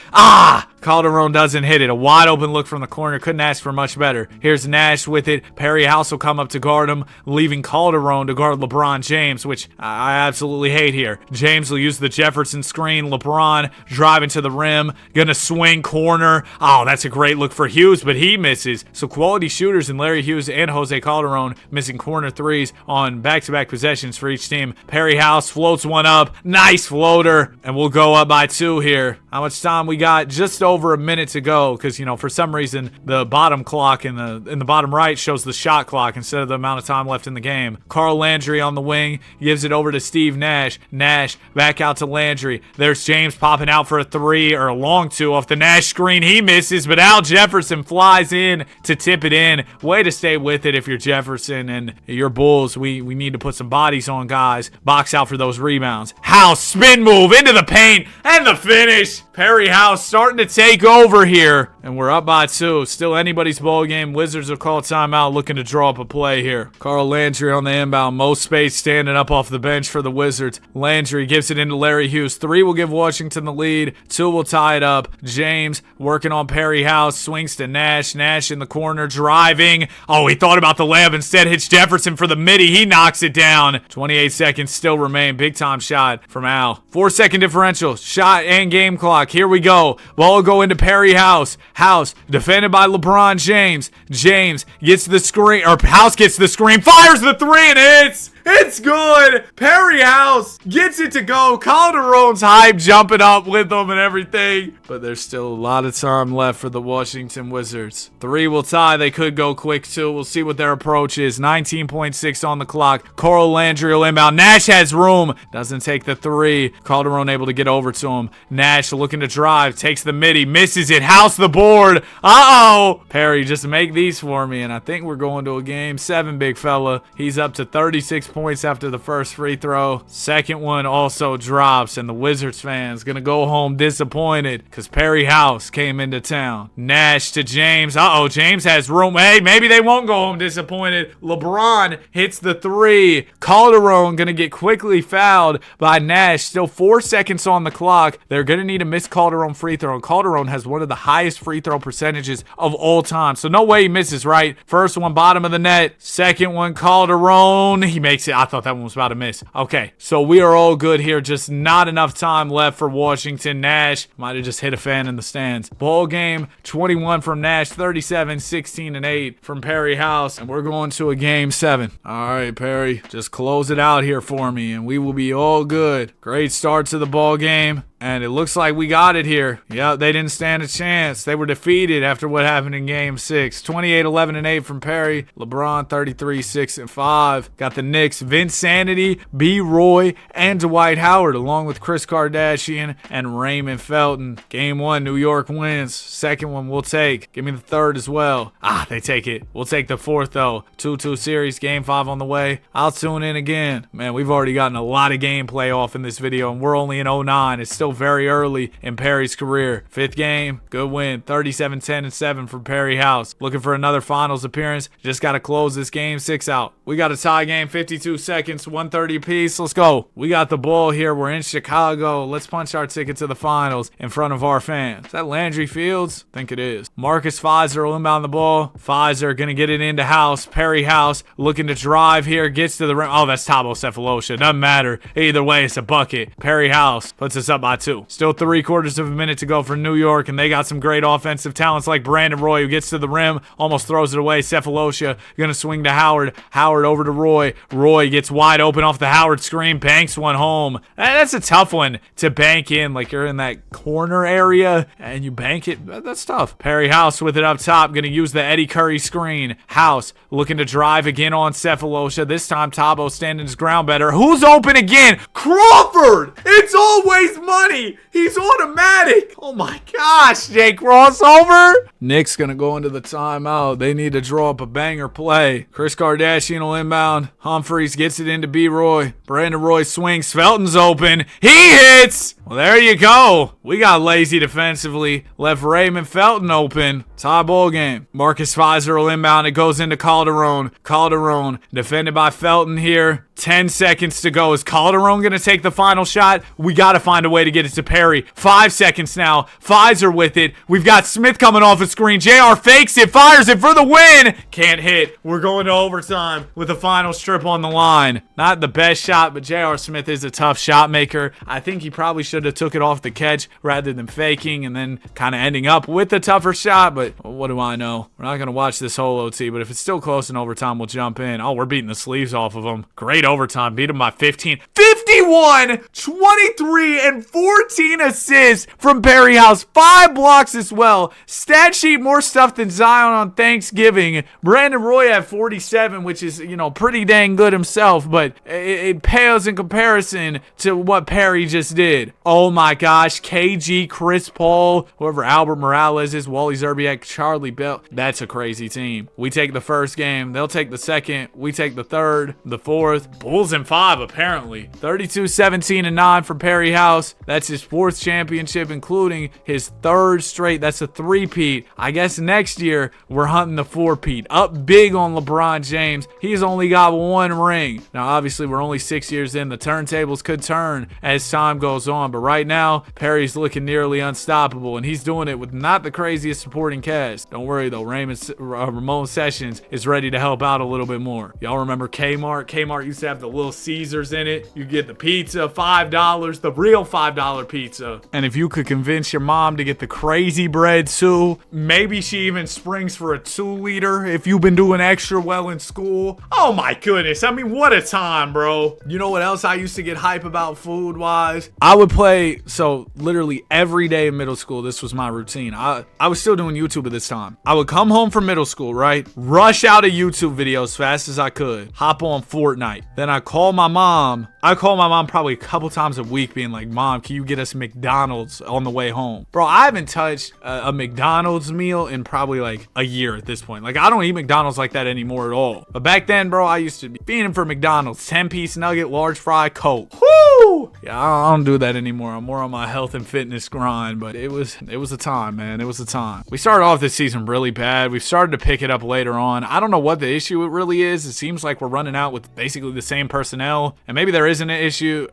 Calderon doesn't hit it. A wide open look from the corner. Couldn't ask for much better. Here's Nash with it. Perry House will come up to guard him, leaving Calderon to guard LeBron James, which I absolutely hate here. James will use the Jefferson screen. LeBron driving to the rim. Gonna swing corner. Oh, that's a great look for Hughes, but he misses. So quality shooters in Larry Hughes and Jose Calderon missing corner 3s on back-to-back possessions for each team. Perry House floats one up. Nice floater. And we'll go up by 2 here. How much time we got? Just over a minute to go because, for some reason, the bottom clock in the bottom right shows the shot clock instead of the amount of time left in the game. Carl Landry on the wing gives it over to Steve Nash. Nash back out to Landry. There's James popping out for a 3 or a long 2 off the Nash screen. He misses, but Al Jefferson flies in to tip it in. Way to stay with it if you're Jefferson and you're Bulls. We need to put some bodies on guys. Box out for those rebounds. House spin move into the paint and the finish. Perry House starting to take over here. And we're up by 2. Still anybody's ball game. Wizards will call timeout looking to draw up a play here. Carl Landry on the inbound. Most space standing up off the bench for the Wizards. Landry gives it into Larry Hughes. 3 will give Washington the lead. 2 will tie it up. James working on Perry House. Swings to Nash. Nash in the corner driving. Oh, he thought about the layup. Instead hits Jefferson for the midi. He knocks it down. 28 seconds still remain. Big time shot from Al. 4-second differential. Shot and game clock. Here we go. Ball will go into Perry House. House defended by LeBron James. James gets the screen, or House gets the screen, fires the 3 and hits. It's good. Perry House gets it to go. Calderon's hype jumping up with them and everything. But there's still a lot of time left for the Washington Wizards. 3 will tie. They could go quick too. We'll see what their approach is. 19.6 on the clock. Carl Landry will inbound. Nash has room. Doesn't take the 3. Calderon able to get over to him. Nash looking to drive. Takes the midi. Misses it. House the board. Uh-oh. Perry, just make these for me. And I think we're going to a game 7, big fella. He's up to 36 points after the first free throw. Second one also drops, and the Wizards fans gonna go home disappointed because Perry House came into town. Nash to James. Uh-oh, James has room. Hey, maybe they won't go home disappointed. LeBron hits the 3. Calderon gonna get quickly fouled by Nash. Still 4 seconds on the clock. They're gonna need a miss Calderon free throw. Calderon has one of the highest free throw percentages of all time, so no way he misses, right? First one, bottom of the net. Second one, Calderon. He makes it. I thought that one was about to miss. Okay, so we are all good here. Just not enough time left for Washington. Nash might have just hit a fan in the stands. Ball game, 21 from Nash, 37, 16, and 8 from Perry House. And we're going to a game 7. All right, Perry, just close it out here for me, and we will be all good. Great start to the ball game. And it looks like we got it here. Yep, they didn't stand a chance. They were defeated after what happened in Game 6. 28, 11, and 8 from Perry. LeBron, 33, 6, and 5. Got the Knicks, Vince Sanity, B. Roy, and Dwight Howard, along with Chris Kardashian and Raymond Felton. Game 1, New York wins. Second one, we'll take. Give me the third as well. They take it. We'll take the fourth, though. 2-2 series, Game 5 on the way. I'll tune in again. Man, we've already gotten a lot of gameplay off in this video, and we're only in 09. It's still very early in Perry's career. 5th game, good win. 37, 10, and 7 from Perry House. Looking for another finals appearance. Just got to close this game 6 out. We got a tie game, 52 seconds, 130 apiece. Let's go. We got the ball here. We're in Chicago. Let's punch our ticket to the finals in front of our fans. Is that Landry Fields? I think it is. Marcus Fizer will inbound the ball. Fizer gonna get it into House. Perry House looking to drive here. Gets to the rim. Oh, that's Thabo Cephalosha. Doesn't matter. Either way, it's a bucket. Perry House puts us up by 2. Still 3/4 of a minute to go for New York, and they got some great offensive talents like Brandon Roy, who gets to the rim, almost throws it away. Cephalosha gonna swing to Howard. Howard over to Roy. Roy gets wide open off the Howard screen, banks one home. That's a tough one to bank in, like you're in that corner area and you bank it. That's tough. Perry House with it up top, gonna use the Eddie Curry screen. House looking to drive again on Cephalosha. This time Thabo standing his ground better. Who's open again? Crawford! It's always money! He's automatic! Oh my gosh, Jay Crossover! Knicks gonna go into the timeout. They need to draw up a banger play. Chris Kardashian will inbound. Humphreys gets it into B. Roy. Brandon Roy swings. Felton's open. He hits! Well, there you go. We got lazy defensively. Left Raymond Felton open. Tie ball game. Marcus Fizer will inbound. It goes into Calderon. Calderon defended by Felton here. 10 seconds to go. Is Calderon going to take the final shot? We got to find a way to get it to Perry. 5 seconds now. Fizer with it. We've got Smith coming off the screen. JR fakes it. Fires it for the win. Can't hit. We're going to overtime with the final strip on the line. Not the best shot, but JR Smith is a tough shot maker. I think he probably should should have took it off the catch rather than faking and then kind of ending up with a tougher shot. But what do I know? We're not going to watch this whole OT, but if it's still close in overtime, we'll jump in. Oh, we're beating the sleeves off of them. Great overtime. Beat them by 15. 51, 23, and 14 assists from Perry House. 5 blocks as well. Stat sheet more stuff than Zion on Thanksgiving. Brandon Roy at 47, which is, pretty dang good himself, but it pales in comparison to what Perry just did. Oh my gosh. KG, Chris Paul, whoever Albert Morales is, Wally Zerbiak, Charlie Bell. That's a crazy team. We take the first game. They'll take the second. We take the third, the fourth. Bulls in 5, apparently. 32, 17, and 9 for Perry House. That's his 4th championship, including his 3rd straight. That's a three-peat. I guess next year we're hunting the 4-peat. Up big on LeBron James. He's only got 1 ring. Now, obviously, we're only 6 years in. The turntables could turn as time goes on, but right now, Perry's looking nearly unstoppable, and he's doing it with not the craziest supporting cast. Don't worry, though. Ramon Sessions is ready to help out a little bit more. Y'all remember Kmart? Kmart used to have the Little Caesars in it. You get the pizza, $5, the real $5 pizza. And if you could convince your mom to get the crazy bread too, maybe she even springs for a 2-liter if you've been doing extra well in school. Oh my goodness. I mean, what a time, bro. You know what else I used to get hype about food-wise? I would play, so literally every day in middle school, this was my routine. I was still doing YouTube at this time. I would come home from middle school, right? Rush out a YouTube video as fast as I could. Hop on Fortnite. Then I call my mom. I call my mom probably a couple times a week being like, Mom, can you get us McDonald's on the way home? Bro, I haven't touched a McDonald's meal in probably like a year at this point. Like, I don't eat McDonald's like that anymore at all. But back then, bro, I used to be fiending for McDonald's. 10-piece nugget, large fry, Coke. Woo! Yeah, I don't do that anymore. I'm more on my health and fitness grind, but it was a time, man. It was a time. We started off this season really bad. We've started to pick it up later on. I don't know what the issue it really is. It seems like we're running out with basically the same personnel, and maybe there isn't an issue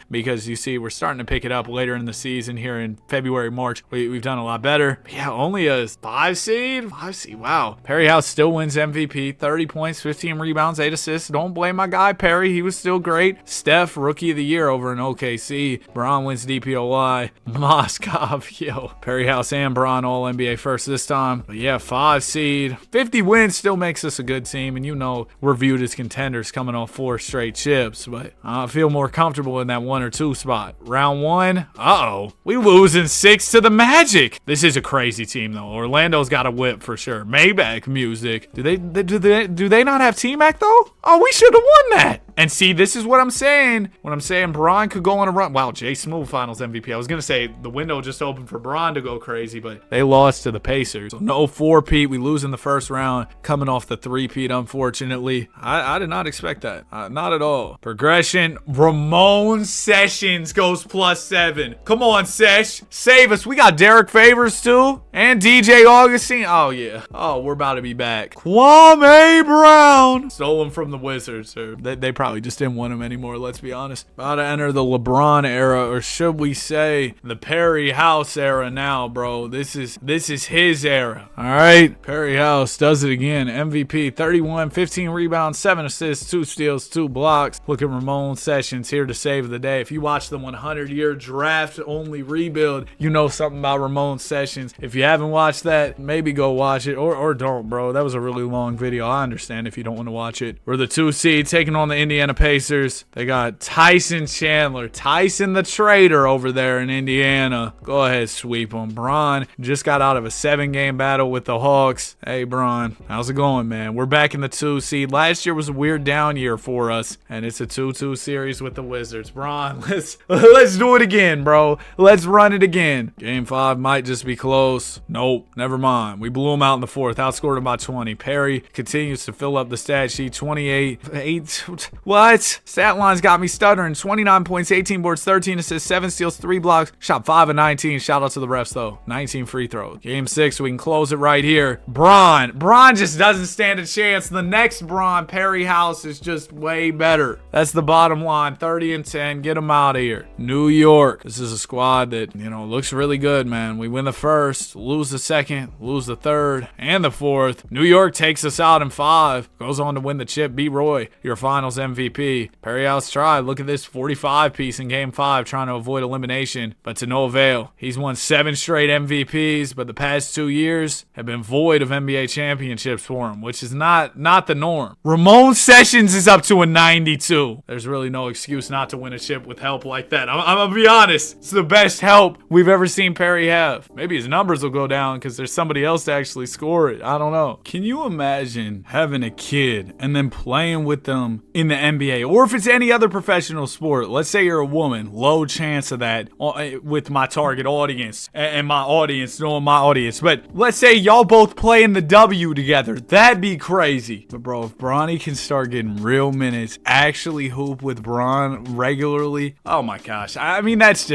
because you see we're starting to pick it up later in the season here in February, March. We've done a lot better. But yeah, only a 5 seed. Wow. Perry House still wins MVP. 30 points, 15 rebounds, 8 assists. Don't blame my guy Perry. He was still great. Steph, Rookie of the Year over in OKC. Bron wins DPOY. Moskov, yo. Perry House and Bron all NBA first this time. But yeah, 5 seed. 50 wins still makes us a good team. And we're viewed as contenders coming off 4 straight chips. But I feel more comfortable in that 1 or 2 spot. Round 1. We losing 6 to the Magic. This is a crazy team though. Orlando's got a whip for sure. Maybach music. Do they not have T-Mac though? Oh, we should have won that. And see, this is what I'm saying. When I'm saying Bron could go on a run. Wow, Jay Smooth Finals MVP. I was going to say the window just opened for Bron to go crazy, but they lost to the Pacers. So no 4-peat. We lose in the first round. Coming off the 3-peat, unfortunately. I did not expect that. Not at all. Progression. Ramon Sessions goes +7. Come on, Sesh. Save us. We got Derek Favors too. And DJ Augustine. Oh, yeah. Oh, we're about to be back. Kwame Brown. Stole him from the Wizards. They probably just didn't want him anymore, let's be honest. About to enter the LeBron era, or should we say the Perry House era now, bro. This is his era. All right, Perry House does it again. MVP, 31, 15 rebounds, 7 assists, 2 steals, 2 blocks. Look at Ramon Sessions here to save the day. If you watch the 100-year draft only rebuild, you know something about Ramon Sessions. If you haven't watched that, maybe go watch it, or don't, bro. That was a really long video. I understand if you don't want to watch it. We're the 2 seed taking on the Indiana Pacers. They got Tyson Chandler, Tyson the Trader over there in Indiana. Go ahead, sweep them. Bron just got out of a 7-game battle with the Hawks. Hey, Bron, how's it going, man? We're back in the 2 seed. Last year was a weird down year for us, and it's a 2-2 series with the Wizards. Bron, let's do it again, bro. Let's run it again. Game 5 might just be close. Nope, never mind. We blew them out in the 4th. Outscored them by 20. Perry continues to fill up the stat sheet. 28, 8. What? Stat line's got me stuttering. 29 points, 18 boards, 13 assists, 7 steals, 3 blocks. Shot 5 of 19. Shout out to the refs, though. 19 free throws. Game 6, we can close it right here. Bron just doesn't stand a chance. The next Bron, Perry House, is just way better. That's the bottom line. 30 and 10. Get them out of here. New York. This is a squad that, looks really good, man. We win the first, lose the second, lose the third, and the fourth. New York takes us out in 5. Goes on to win the chip. Beat Roy, your finals MVP. MVP. Perry House tried. Look at this 45 piece in Game 5 trying to avoid elimination, but to no avail. He's won 7 straight MVPs, but the past 2 years have been void of NBA championships for him, which is not the norm. Ramon Sessions is up to a 92. There's really no excuse not to win a chip with help like that. I'm gonna be honest. It's the best help we've ever seen Perry have. Maybe his numbers will go down because there's somebody else to actually score it. I don't know. Can you imagine having a kid and then playing with them in the NBA? Or if it's any other professional sport, let's say you're a woman, low chance of that with my target audience and my audience knowing my audience. But let's say y'all both play in the W together. That'd be crazy. But bro, if Bronny can start getting real minutes, actually hoop with Bron regularly, oh my gosh. I mean, that's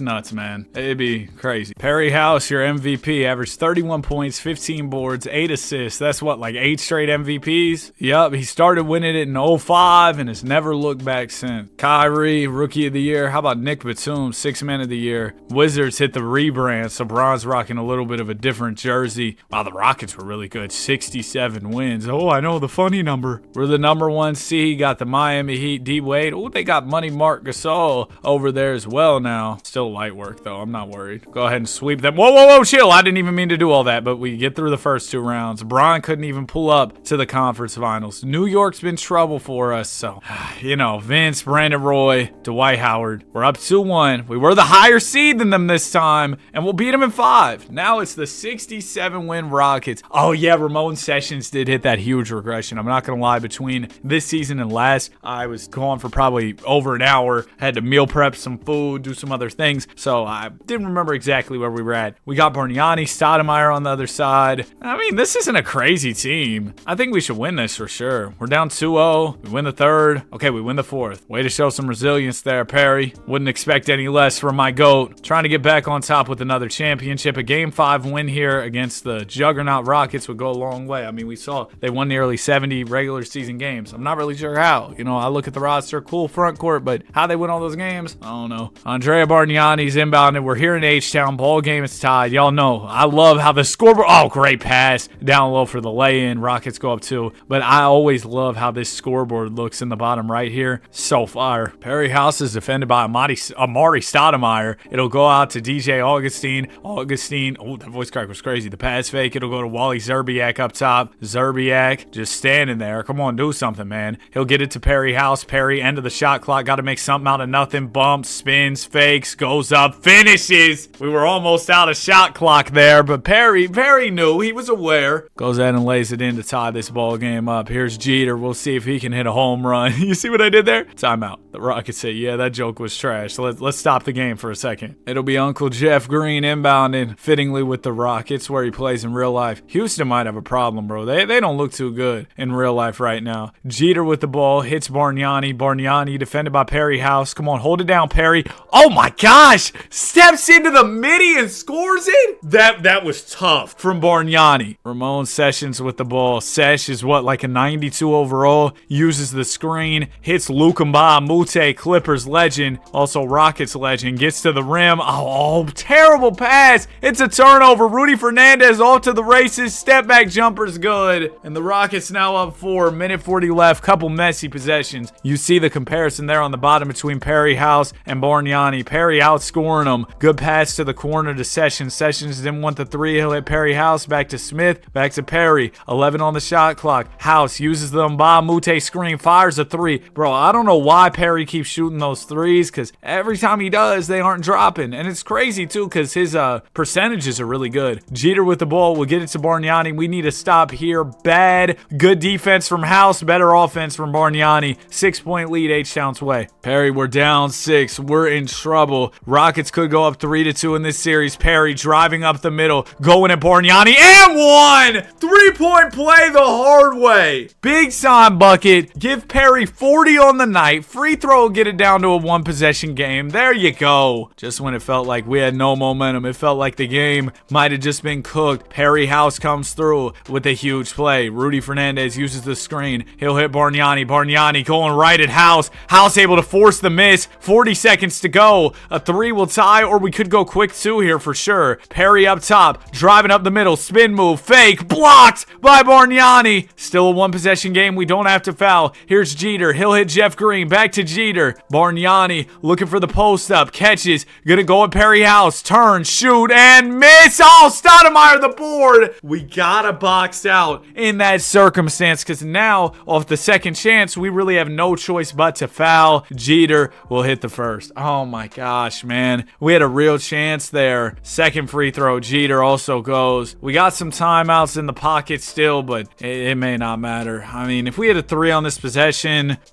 nuts, man. It'd be crazy. Perry House, your MVP, averaged 31 points, 15 boards, 8 assists. That's what, like 8 straight MVPs? Yup, he started winning it in 05 and has never looked back since. Kyrie, Rookie of the Year. How about Nick Batum, 6th Man of the Year? Wizards hit the rebrand, so Bron's rocking a little bit of a different jersey. Wow, the Rockets were really good. 67 wins. Oh, I know the funny number. We're the number 1 seed. Got the Miami Heat, D Wade. Oh, they got Money Mark Gasol over there as well now. Still light work, though. I'm not worried. Go ahead and sweep them. Whoa, chill. I didn't even mean to do all that, but we get through the first 2 rounds. Bron couldn't even pull up to the conference finals. New York's been trouble for us, so, you know, Vince, Brandon Roy, Dwight Howard. We're up 2-1. We were the higher seed than them this time, and we'll beat them in 5. Now it's the 67-win Rockets. Oh, yeah, Ramon Sessions did hit that huge regression. I'm not going to lie. Between this season and last, I was gone for probably over an hour. Had to meal prep some food, do some other things, so I didn't remember exactly where we were at. We got Bargnani, Stoudemire on the other side. I mean, this isn't a crazy team. I think we should win this for sure. We're down 2-0. We win the 3rd. Okay, we win the 4th. Way to show some resilience there, Perry. Wouldn't expect any less from my GOAT. Trying to get back on top with another championship. A Game 5 win here against the juggernaut Rockets would go a long way. I mean, we saw they won nearly 70 regular season games. I'm not really sure how. You know, I look at the roster, cool front court, but how they win all those games, I don't know. Andrea Bargnani's inbounded. We're here in H-Town. Ball game is tied. Y'all know I love how the scoreboard. Oh, great pass down low for the lay-in. Rockets go up 2. But I always love how this scoreboard looks in the bottom right here. So fire. Perry House is defended by Amari Stoudemire. It'll go out to DJ Augustine. Oh, that voice crack was crazy. The pass fake. It'll go to Wally Zerbiak up top. Zerbiak just standing there. Come on, do something, man. He'll get it to Perry House. Perry, end of the shot clock. Got to make something out of nothing. Bumps, spins, fakes, goes up, finishes. We were almost out of shot clock there, but Perry knew. He was aware. Goes ahead and lays it in to tie this ball game up. Here's Jeter. We'll see if he can hit a home run. You see what I did there? Timeout. The Rockets say, yeah, that joke was trash. So let's stop the game for a second. It'll be Uncle Jeff Green inbounding fittingly with the Rockets where he plays in real life. Houston might have a problem, bro. They don't look too good in real life right now. Jeter with the ball. Hits Bargnani. Bargnani defended by Perry House. Come on, hold it down, Perry. Oh my gosh! Steps into the midi and scores it? That was tough from Bargnani. Ramon Sessions with the ball. Sesh is what, like a 92 overall? Uses the screen. Hits Lukumba Mute, Clippers legend. Also Rockets legend. Gets to the rim. Oh, terrible pass. It's a turnover. Rudy Fernandez off to the races. Step back jumper's good. And the Rockets now up 4. Minute 40 left. Couple messy possessions. You see the comparison there on the bottom between Perry House and Bargnani. Perry outscoring him. Good pass to the corner to Sessions. Sessions didn't want the 3. He'll hit Perry House. Back to Smith. Back to Perry. 11 on the shot clock. House uses the Mba Mute screen. Fires a 3. Bro, I don't know why Perry keeps shooting those 3s, because every time he does, they aren't dropping. And it's crazy, too, because his percentages are really good. Jeter with the ball. We'll get it to Bargnani. We need to stop here. Bad. Good defense from House. Better offense from Bargnani. 6-point lead H-Town's way. Perry, we're down 6. We're in trouble. Rockets could go up 3-2 in this series. Perry driving up the middle. Going at Bargnani. And 1! 3-point play the hard way. Big time bucket. Give Perry 40 on the night. Free throw, get it down to a 1-possession game. There you go. Just when it felt like we had no momentum, it felt like the game might have just been cooked. Perry House comes through with a huge play. Rudy Fernandez uses the screen. He'll hit Bargnani. Bargnani going right at House. House able to force the miss. 40 seconds to go. A 3 will tie, or we could go quick 2 here for sure. Perry up top, driving up the middle. Spin move, fake, blocked by Bargnani. Still a 1-possession game. We don't have to foul. Here's Here's Jeter. He'll hit Jeff Green. Back to Jeter. Bargnani looking for the post up. Catches. Gonna go at Perry House. Turn, shoot, and miss. Oh, Stoudemire the board. We gotta box out in that circumstance because now, off the second chance, we really have no choice but to foul. Jeter will hit the first. Oh my gosh, man. We had a real chance there. Second free throw. Jeter also goes. We got some timeouts in the pocket still, but it may not matter. I mean, if we had a 3 on this possession,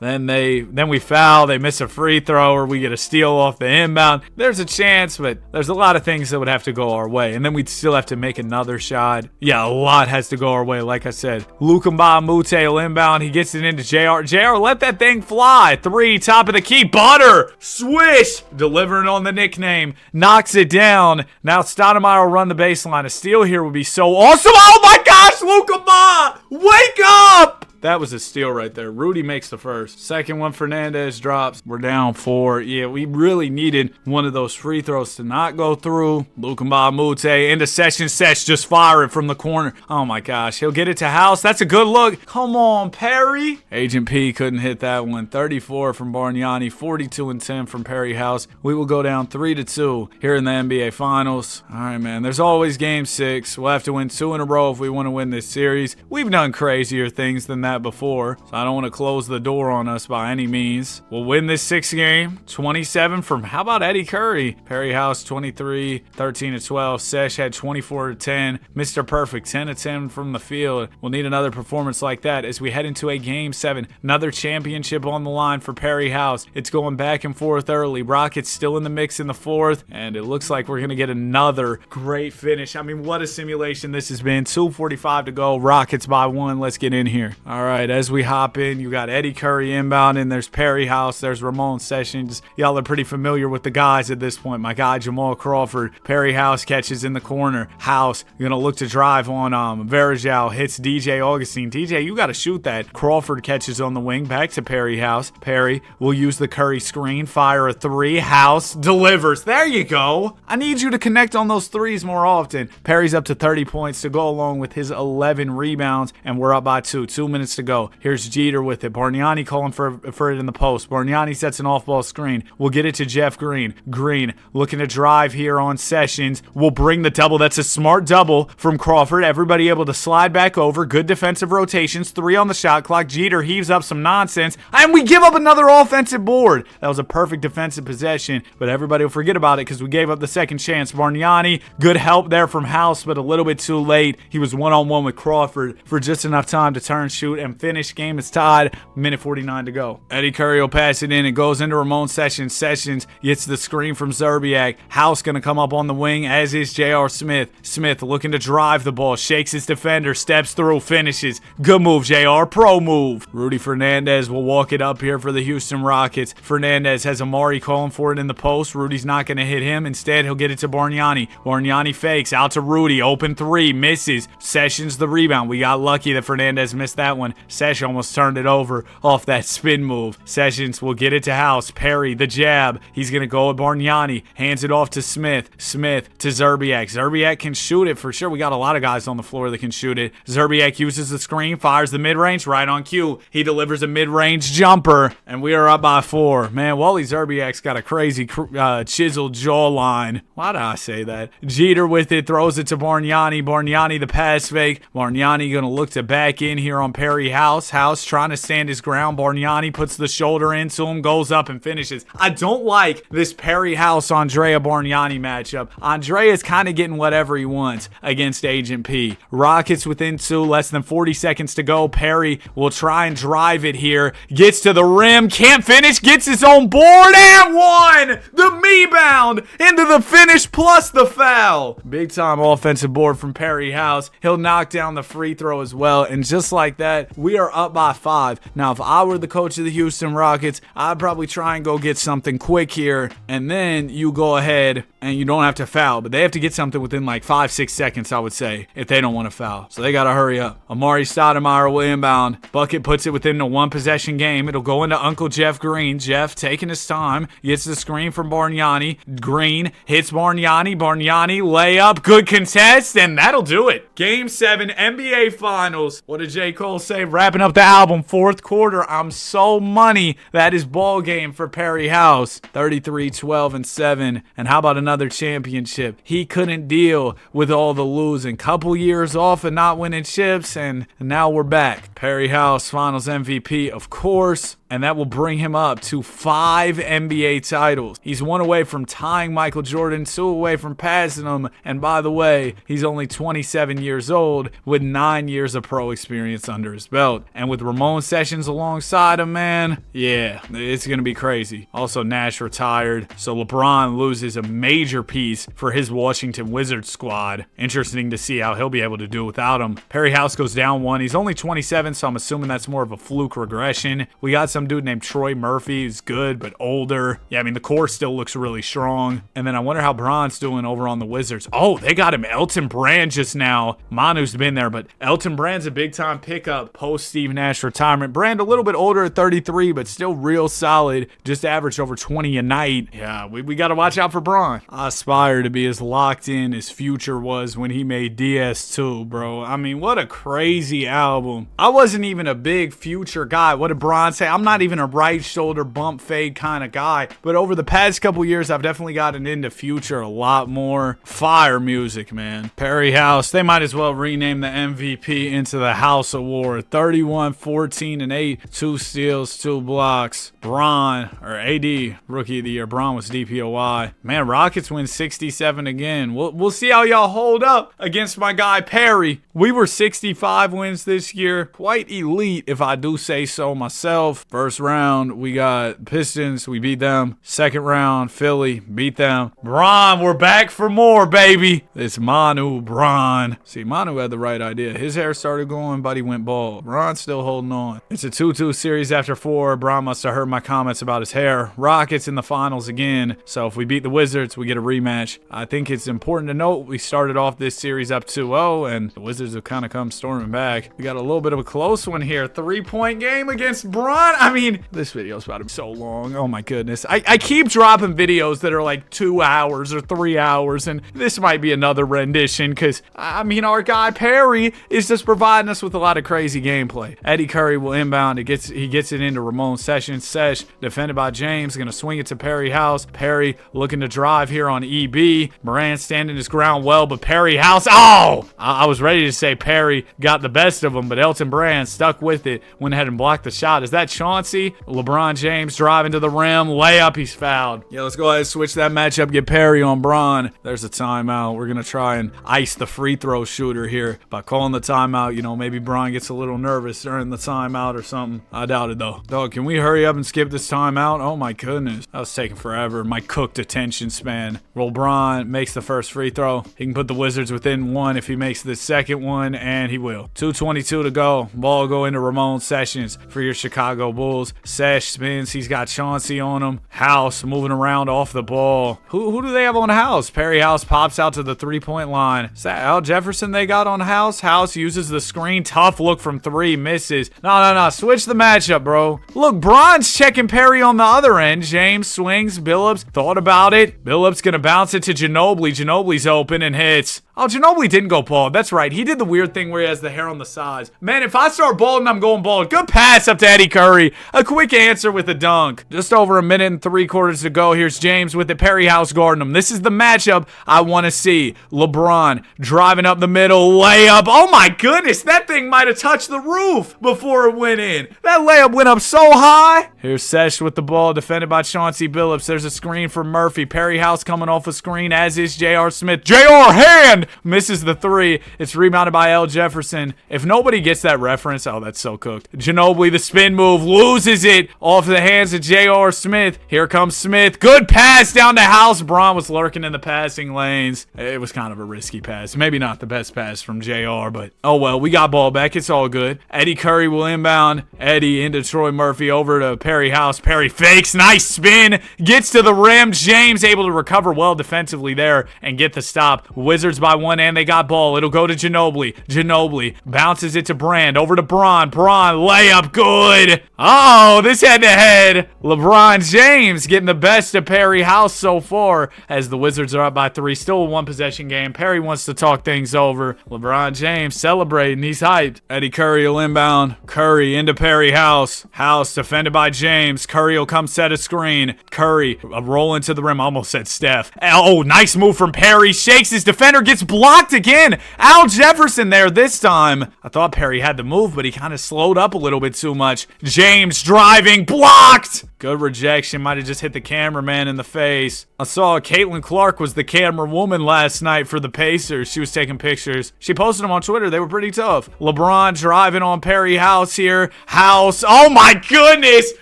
then we foul, they miss a free throw, or we get a steal off the inbound. There's a chance, but there's a lot of things that would have to go our way, and then we'd still have to make another shot. Yeah, a lot has to go our way, like I said. Lukamba Mute will inbound. He gets it into JR. JR, let that thing fly. 3, top of the key. Butter. Swish. Delivering on the nickname. Knocks it down. Now Stoudemire will run the baseline. A steal here would be so awesome. Oh my gosh, Lukamba! Wake up! That was a steal right there. Rudy makes the first. Second one, Fernandez drops. We're down 4. Yeah, we really needed one of those free throws to not go through. Lukamba Mute into Sessions. Sesh just fire it from the corner. Oh my gosh. He'll get it to House. That's a good look. Come on, Perry. Agent P couldn't hit that one. 34 from Bargnani. 42 and 10 from Perry House. We will go down 3-2 here in the NBA Finals. All right, man. There's always game 6. We'll have to win 2 in a row if we want to win this series. We've done crazier things than that before, so I don't want to close the door on us by any means. We'll win this 6th game. 27 from, how about Eddie Curry? Perry House 23, 13-12. Sesh had 24-10. Mr. Perfect 10-10 from the field. We'll need another performance like that as we head into a game 7. Another championship on the line for Perry House. It's going back and forth early. Rockets still in the mix in the 4th, and it looks like we're going to get another great finish. I mean, what a simulation this has been. 2:45 to go. Rockets by 1. Let's get in here. All right, as we hop in, you got Eddie Curry inbound, and there's Perry House, there's Ramon Sessions. Y'all are pretty familiar with the guys at this point. My guy Jamal Crawford. Perry House catches in the corner. House gonna look to drive on Varejao, hits DJ Augustine. DJ, you gotta shoot that. Crawford catches on the wing, back to Perry House. Perry will use the Curry screen, fire a 3. House delivers. There you go. I need you to connect on those 3s more often. Perry's up to 30 points to go along with his 11 rebounds, and we're up by 2. 2 minutes to go. Here's Jeter with it. Bargnani calling for it in the post. Bargnani sets an off-ball screen. We'll get it to Jeff Green. Green looking to drive here on Sessions. We'll bring the double. That's a smart double from Crawford. Everybody able to slide back over. Good defensive rotations. 3 on the shot clock. Jeter heaves up some nonsense, and we give up another offensive board. That was a perfect defensive possession, but everybody will forget about it because we gave up the second chance. Bargnani, good help there from House, but a little bit too late. He was one-on-one with Crawford for just enough time to turn, shoot, and finish. Game is tied. Minute 49 to go. Eddie Curry will pass it in. It goes into Ramon Sessions. Sessions gets the screen from Zerbiak. House going to come up on the wing, as is J.R. Smith. Smith looking to drive the ball. Shakes his defender. Steps through. Finishes. Good move, J.R. Pro move. Rudy Fernandez will walk it up here for the Houston Rockets. Fernandez has Amari calling for it in the post. Rudy's not going to hit him. Instead, he'll get it to Bargnani. Bargnani fakes. Out to Rudy. Open 3. Misses. Sessions the rebound. We got lucky that Fernandez missed that one. Sessions almost turned it over off that spin move. Sessions will get it to House. Perry, the jab. He's going to go at Bargnani. Hands it off to Smith. Smith to Zerbiak. Zerbiak can shoot it for sure. We got a lot of guys on the floor that can shoot it. Zerbiak uses the screen, fires the mid-range right on cue. He delivers a mid-range jumper, and we are up by 4. Man, Wally Zerbiak's got a crazy chiseled jawline. Why did I say that? Jeter with it, throws it to Bargnani. Bargnani the pass fake. Bargnani going to look to back in here on Perry House. House trying to stand his ground. Bargnani puts the shoulder into him, goes up and finishes. I don't like this Perry House Andrea Bargnani matchup. Andrea's kind of getting whatever he wants against Agent P. Rockets within 2, less than 40 seconds to go. Perry will try and drive it here. Gets to the rim, can't finish, gets his own board, and 1! The rebound into the finish plus the foul. Big time offensive board from Perry House. He'll knock down the free throw as well, and just like that, we are up by 5. Now, if I were the coach of the Houston Rockets, I'd probably try and go get something quick here, and then you go ahead and you don't have to foul, but they have to get something within like 5-6 seconds, I would say, if they don't want to foul. So they got to hurry up. Amari Stoudemire will inbound. Bucket puts it within the 1-possession game. It'll go into Uncle Jeff Green. Jeff taking his time, gets the screen from Bargnani. Green hits Bargnani. Bargnani layup, good contest, and that'll do it. Game 7, NBA Finals. What did J. Cole say? say wrapping up the album, fourth quarter. I'm so money. That is ball game for Perry House. 33, 12, and 7. And how about another championship? He couldn't deal with all the losing. Couple years off and not winning chips, and now we're back. Perry House, Finals MVP, of course. And that will bring him up to 5 NBA titles. He's 1 away from tying Michael Jordan, 2 away from passing him. And by the way, he's only 27 years old with 9 years of pro experience under his belt. And with Ramon Sessions alongside him, man, yeah, it's going to be crazy. Also, Nash retired, so LeBron loses a major piece for his Washington Wizards squad. Interesting to see how he'll be able to do without him. Perry House goes down 1. He's only 27, so I'm assuming that's more of a fluke regression. We got some dude named Troy Murphy who's good but older. Yeah, I mean the core still looks really strong. And then I wonder how Bron's doing over on the Wizards. Oh, they got him Elton Brand just now. Manu's been there, but Elton Brand's a big time pickup post Steve Nash retirement. Brand a little bit older at 33, but still real solid. Just averaged over 20 a night. Yeah, we got to watch out for Bron. I aspire to be as locked in as Future was when he made DS2, bro. I mean, what a crazy album. I wasn't even a big Future guy. What did Bron say? I'm not even a right shoulder bump fade kind of guy, but over the past couple years I've definitely gotten into Future a lot more. Fire music, man. Perry House, they might as well rename the MVP into the House Award. 31, 14, and 8, 2 steals, 2 blocks. Bron, or AD, Rookie of the Year. Bron was DPOY. Man, Rockets win 67 again. We'll see how y'all hold up against my guy Perry. We were 65 wins this year. Quite elite, if I do say so myself. First round, we got Pistons. We beat them. Second round, Philly. Beat them. Bron, we're back for more, baby. It's Manu Bron. See, Manu had the right idea. His hair started going, but he went bald. Bron's still holding on. It's a 2-2 series after 4. Bron must have heard my comments about his hair. Rockets in the finals again. So if we beat the Wizards, we get a rematch. I think it's important to note we started off this series up 2-0, and the Wizards have kind of come storming back. We got a little bit of a close one here. 3-point game against Bron. I mean, this video's about to be so long. Oh my goodness. I keep dropping videos that are like 2 hours or 3 hours, and this might be another rendition because, I mean, our guy Perry is just providing us with a lot of crazy gameplay. Eddie Curry will inbound. He gets it into Ramon Sessions. Sesh, defended by James, going to swing it to Perry House. Perry looking to drive here on EB. Morant standing his ground well, but Perry House, oh! I was ready to say Perry got the best of him, but Elton Brand stuck with it, went ahead and blocked the shot. Is that Chauncey? LeBron James driving to the rim, layup, he's fouled. Yeah, let's go ahead and switch that matchup, get Perry on Bron. There's a timeout. We're going to try and ice the free throw shooter here by calling the timeout. You know, maybe Bron gets a little nervous during the timeout or something. I doubt it, though. Dog, can we hurry up and skip this timeout? Oh, my goodness. That was taking forever. My cooked attention span. LeBron makes the first free throw. He can put the Wizards within 1 if he makes the second one, and he will. 2:22 to go. Ball go into Ramon Sessions for your Chicago Bulls. Sesh spins. He's got Chauncey on him. House moving around off the ball. Who do they have on House? Perry House pops out to the 3-point line. Is that Al Jefferson they got on House? House uses the screen. Tough look from 3. Misses. No. Switch the matchup, bro. Look, Bron's checking Perry on the other end. James swings. Billups thought about it. Billups gonna bounce it to Ginobili. Ginobili's open and hits. Oh, Ginobili didn't go bald. That's right. He did the weird thing where he has the hair on the sides. Man, if I start balding, I'm going bald. Good pass up to Eddie Curry. A quick answer with a dunk. Just over 1 minute and 3/4 to go. Here's James with it. Perry House guarding him. This is the matchup I want to see. LeBron driving up the middle. Layup. Oh my goodness. That thing might have touched the roof before it went in. That layup went up so high. Here's Sesh with the ball, defended by Chauncey Billups. There's a screen for Murphy. Perry House coming off a screen, as is J.R. Smith. J.R. hand! Misses the 3. It's rebounded by Al Jefferson. If nobody gets that reference, oh, that's so cooked. Ginobili, the spin move, loses it off the hands of J.R. Smith. Here comes Smith. Good pass down to House. Bron was lurking in the passing lanes. It was kind of a risky pass. Maybe not the best pass from J.R., but oh well, we got ball back. It's all good. Eddie Curry will inbound. Eddie into Troy Murphy over to Perry House. Perry fakes. Nice spin. Gets to the rim. James able to recover well defensively there and get the stop. Wizards by 1 and they got ball. It'll go to Ginobili. Ginobili bounces it to Brand. Over to Bron. Bron layup. Good. Uh-oh, this head-to-head. LeBron James getting the best of Perry House so far as the Wizards are up by 3. Still a one-possession game. Perry wants to talk things over. LeBron James celebrating. He's hyped. Eddie Curry will inbound. Curry into Perry House. House defended by James. Curry will come set a screen. Curry a roll into the rim. Almost said Steph. Oh, nice move from Perry. Shakes his defender. Gets blocked again. Al Jefferson there this time. I thought Perry had the move, but he kind of slowed up a little bit too much. James driving. Blocked. Good rejection. Might have just hit the cameraman in the face. I saw Caitlin Clark was the camera woman last night for the Pacers. She was taking pictures. She posted them on Twitter. They were pretty tough. LeBron driving on Perry House here. House. Oh my goodness.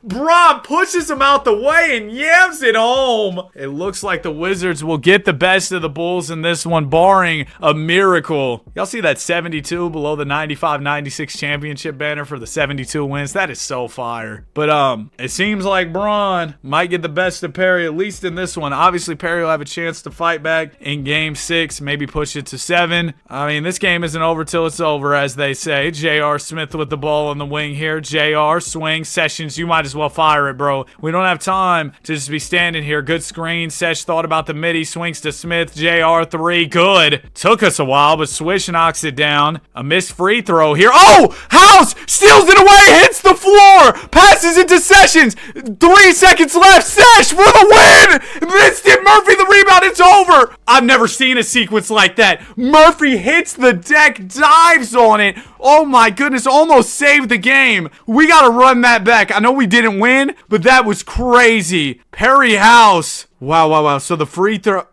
Bron pushes him out the way and yams it home. It looks like the Wizards will get the best of the Bulls in this one, barring a miracle. Y'all see that 72 below the 95-96 championship banner for the 72 wins? That is so fire. But it seems like Bron might get the best of Perry, at least in this one. Obviously, Perry will have a chance to fight back in game 6, maybe push it to 7. I mean, this game isn't over till it's over, as they say. J.R. Smith with the ball on the wing here. J.R. swing. Sessions, you might as well fire it, bro. We don't have time to just be standing here. Good screen. Sesh thought about the midi. Swings to Smith. J.R. 3. Good. Took us a while, but Swish knocks it down. A missed free throw here. Oh! House steals it away. Hits the floor. Passes it to Sessions. 3 seconds left. Sesh for the win. Missed it. Murphy the rebound. It's over. I've never seen a sequence like that. Murphy hits the deck, dives on it. Oh my goodness, almost saved the game. We got to run that back. I know we didn't win, but that was crazy. Perry House. Wow. So the free throw,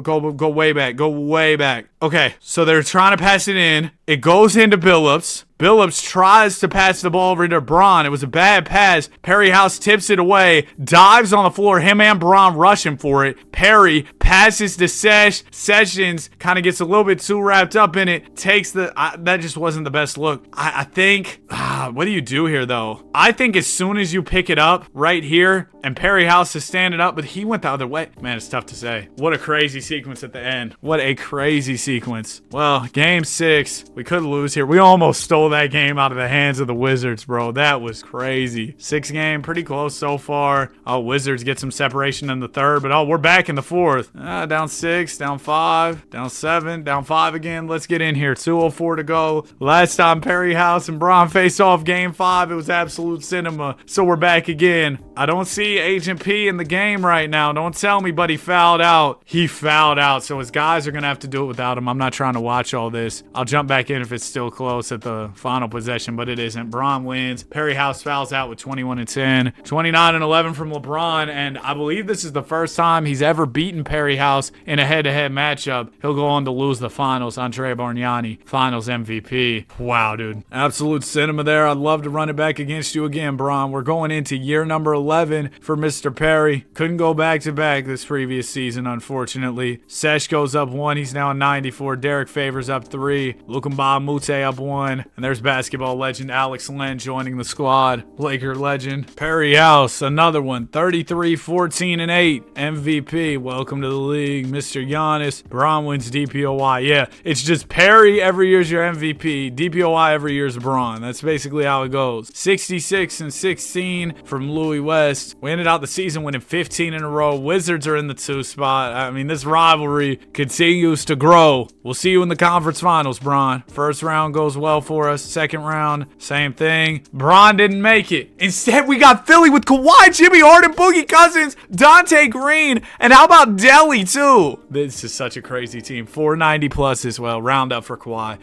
go way back. Okay, so they're trying to pass it in. It goes into Billups. Billups tries to pass the ball over to Bron. It was a bad pass. Perry House tips it away, dives on the floor. Him and Bron rushing for it. Perry passes to Sesh. Sessions kind of gets a little bit too wrapped up in it. Takes the, that just wasn't the best look. I think, what do you do here though? I think as soon as you pick it up right here, and Perry House is standing up, but he went the other way. Man, it's tough to say. What a crazy sequence at the end. What a crazy sequence. Well, game 6, we could lose here. We almost stole that game out of the hands of the Wizards, bro. That was crazy. 6 game, pretty close so far. Oh, Wizards get some separation in the 3rd, but oh, we're back in the 4th. Down 6, down 5, down 7, down 5 again. Let's get in here. 2:04 to go. Last time Perry House and Bron faced off game 5, it was absolute cinema. So we're back again. I don't see Agent P in the game right now. Don't tell me, but he fouled out. He fouled out, so his guys are going to have to do it without him. I'm not trying to watch all this. I'll jump back in if it's still close at the final possession, but it isn't. Bron wins. Perry House fouls out with 21 and 10. 29 and 11 from LeBron, and I believe this is the first time he's ever beaten Perry House in a head-to-head matchup. He'll go on to lose the finals. Andrea Bargnani, finals MVP. Wow, dude. Absolute cinema there. I'd love to run it back against you again, Bron. We're going into year number 11 for Mr. Perry. Couldn't go back-to-back this previous season, unfortunately. Sesh goes up 1. He's now 94. Derek Favors up 3. Lukumba Mute up 1. And there's basketball legend Alex Len joining the squad. Laker legend Perry House, another one. 33, 14, and 8. MVP. Welcome to the league, Mr. Giannis. Bron wins DPOY. Yeah, it's just Perry every year's your MVP. DPOY every year's Bron. That's basically how it goes. 66 and 16 from Louis West. We ended out the season winning 15 in a row. Wizards are in the 2 spot. I mean, this rivalry continues to grow. We'll see you in the conference finals, Bron. First round goes well for us. Second round, same thing. Bron didn't make it. Instead, we got Philly with Kawhi, Jimmy Harden, Boogie Cousins, Dante Green, and how about Delly too? This is such a crazy team. 490 plus as well. Round up for Kawhi.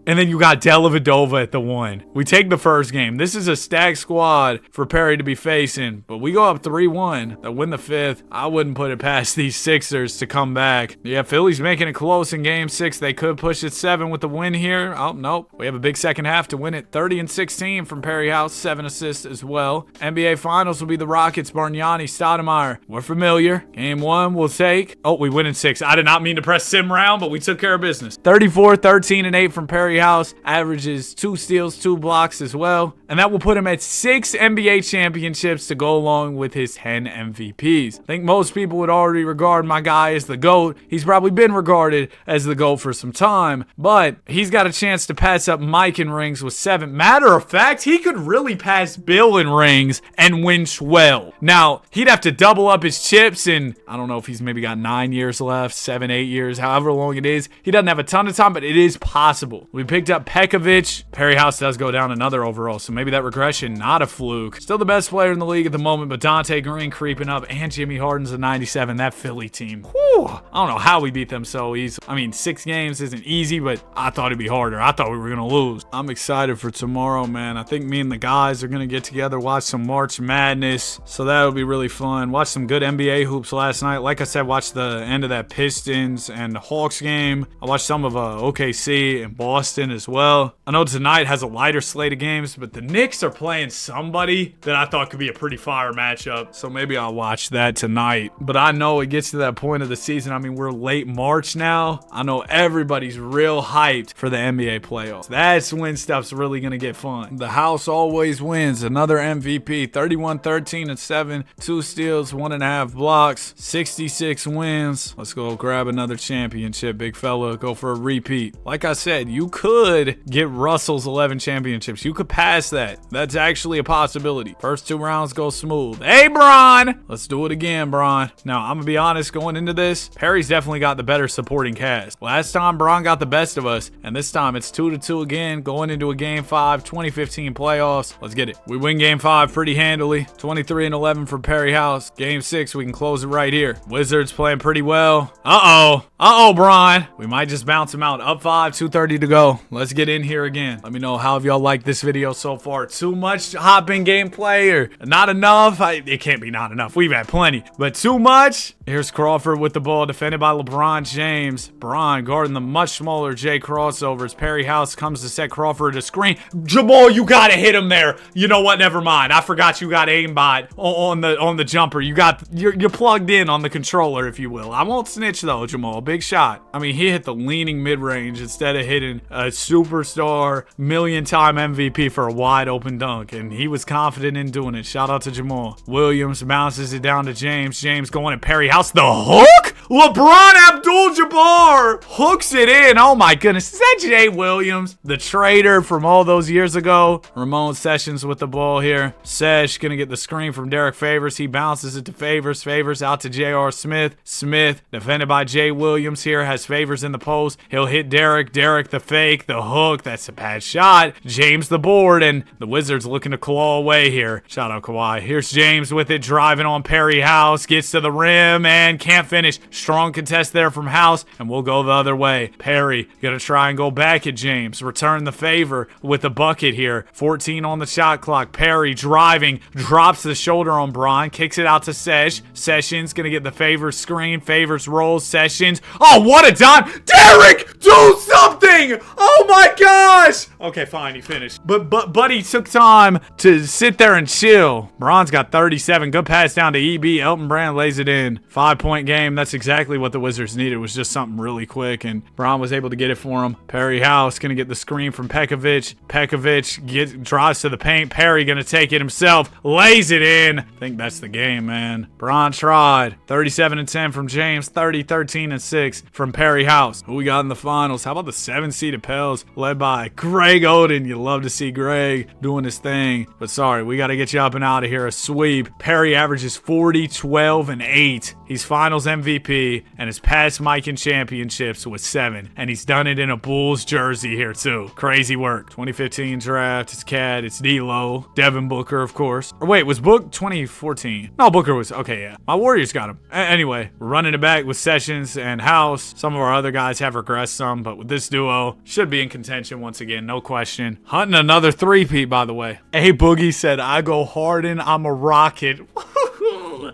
And then you got Dellavedova at the 1. We take the first game. This is a stacked squad for Perry to be facing, but we go up 3-1. They'll win the 5th. I wouldn't put it past these Sixers to come back. Yeah, Philly's making it close in game 6. They could push it 7 with the win here. Oh, nope. We have a big second half to win it. 30 and 16 from Perry House. 7 assists as well. NBA Finals will be the Rockets, Bargnani, Stoudemire. We're familiar. Game 1 we'll take. Oh, we win in 6. I did not mean to press sim round, but we took care of business. 34, 13, and 8 from Perry House. Averages 2 steals, 2 blocks as well. And that will put him at 6 NBA championships to go along with his 10 MVPs. I think think most people would already regard my guy as the GOAT. He's probably been regarded as the GOAT for some time, but he's got a chance to pass up Mike in rings with 7. Matter of fact, he could really pass Bill in rings and win 12. Now, he'd have to double up his chips, and I don't know if he's maybe got 9 years left, 7, 8 years, however long it is. He doesn't have a ton of time, but it is possible. We picked up Pekovic. Perry House does go down another overall, so maybe that regression, not a fluke. Still the best player in the league at the moment, but Dante Green creeping up, and Jimmy Harden's a 97. That Philly team, whew, I don't know how we beat them so easy. I mean, 6 games isn't easy, but I thought it'd be harder. I thought we were gonna lose. I'm excited for tomorrow, man. I think me and the guys are gonna get together, watch some March Madness, so that'll be really fun. Watch some good NBA hoops last night. Like I said, watch the end of that Pistons and the Hawks game. I watched some of OKC and Boston as well. I know tonight has a lighter slate of games, but the Knicks are playing somebody that I thought could be a pretty fire matchup, so maybe I'll watch that tonight. But I know it gets to that point of the season. I mean, we're late March now. I know everybody's real hyped for the NBA playoffs. That's when stuff's really gonna get fun. The house always wins. Another MVP, 31, 13, and 7, 2 steals, 1.5 blocks, 66 wins. Let's go grab another championship, big fella. Go for a repeat. Like I said, you could get Russell's 11 championships. You could pass that. That's actually a possibility. First 2 rounds go smooth. Hey, Bron! Let's do it again, Bron. Now, I'm gonna be honest, going into this, Perry's definitely got the better supporting cast. Last time, Bron got the best of us, and this time it's 2-2 again, going into a Game 5, 2015 playoffs. Let's get it. We win Game 5 pretty handily. 23-11 for Perry House. Game 6, we can close it right here. Wizards playing pretty well. Uh-oh, Bron. We might just bounce him out. Up 5, 2:30 to go. Let's get in here again. Let me know how have y'all liked this video so far. Too much hop-in gameplay or not enough? It can't be not enough. We've had plenty. But too much? Here's Crawford with the ball, defended by LeBron James. Bron guarding the much smaller Jay crossovers. Perry House comes to set Crawford a screen. Jamal, you gotta hit him there. You know what? Never mind. I forgot you got aimbot on the jumper. You're plugged in on the controller, if you will. I won't snitch though, Jamal. Big shot. I mean, he hit the leaning mid-range instead of hitting a superstar million-time MVP for a wide-open dunk, and he was confident in doing it. Shout out to Jamal. Williams bounces it down to James. James going at Perry House. The hook? LeBron Abdul-Jabbar hooks it in. Oh my goodness. Is that Jay Williams, the trader from all those years ago? Ramon Sessions with the ball here. Sesh gonna get the screen from Derek Favors. He bounces it to Favors. Favors out to J.R. Smith. Smith, defended by Jay Williams here, has Favors in the post. He'll hit Derek. Derek the fake, the hook. That's a bad shot. James the board, and the Wizards looking to claw away here. Shout out Kawhi. Here's James with it, driving on Perry House. Gets to the rim and can't finish. Strong contest there from House, and we'll go the other way. Perry gonna try and go back at James. Return the favor with the bucket here. 14 on the shot clock. Perry driving, drops the shoulder on Bron, kicks it out to Sesh. Sessions gonna get the Favors screen. Favors rolls. Sessions. Oh, what a dime! Derek, do something! Oh my gosh! Okay, fine, he finished. But he took time to sit there and chill. Bron's got 37. Good pass down to EB. Elton Brand lays it in. 5-point game. That's exactly what the Wizards needed. It was just something really quick, and Bron was able to get it for him. Perry House gonna get the screen from Pekovic. Pekovic drives to the paint. Perry gonna take it himself. Lays it in. I think that's the game, man. Bron tried. 37-10 from James. 30, 13, and 6 from Perry House. Who we got in the finals? How about the 7-seeded Pels led by Greg Oden? You love to see Greg doing his thing. But sorry, we got to get you up and out of here. A sweep. Perry averages 40, 12, and 8. He's finals MVP and has passed Mike in championships with 7. And he's done it in a Bulls jersey here too. Crazy work. 2015 draft. It's Cat. It's D'Lo. Devin Booker, of course. Or wait, was Book 2014? No, Booker was. Okay, yeah. My Warriors got him. Anyway, we're running it back with Sessions and House. Some of our other guys have regressed some, but with this duo, should be in contention once again, no question. Hunting another three-peat, by the way. A Boogie said, I go Harden, I'm a rocket.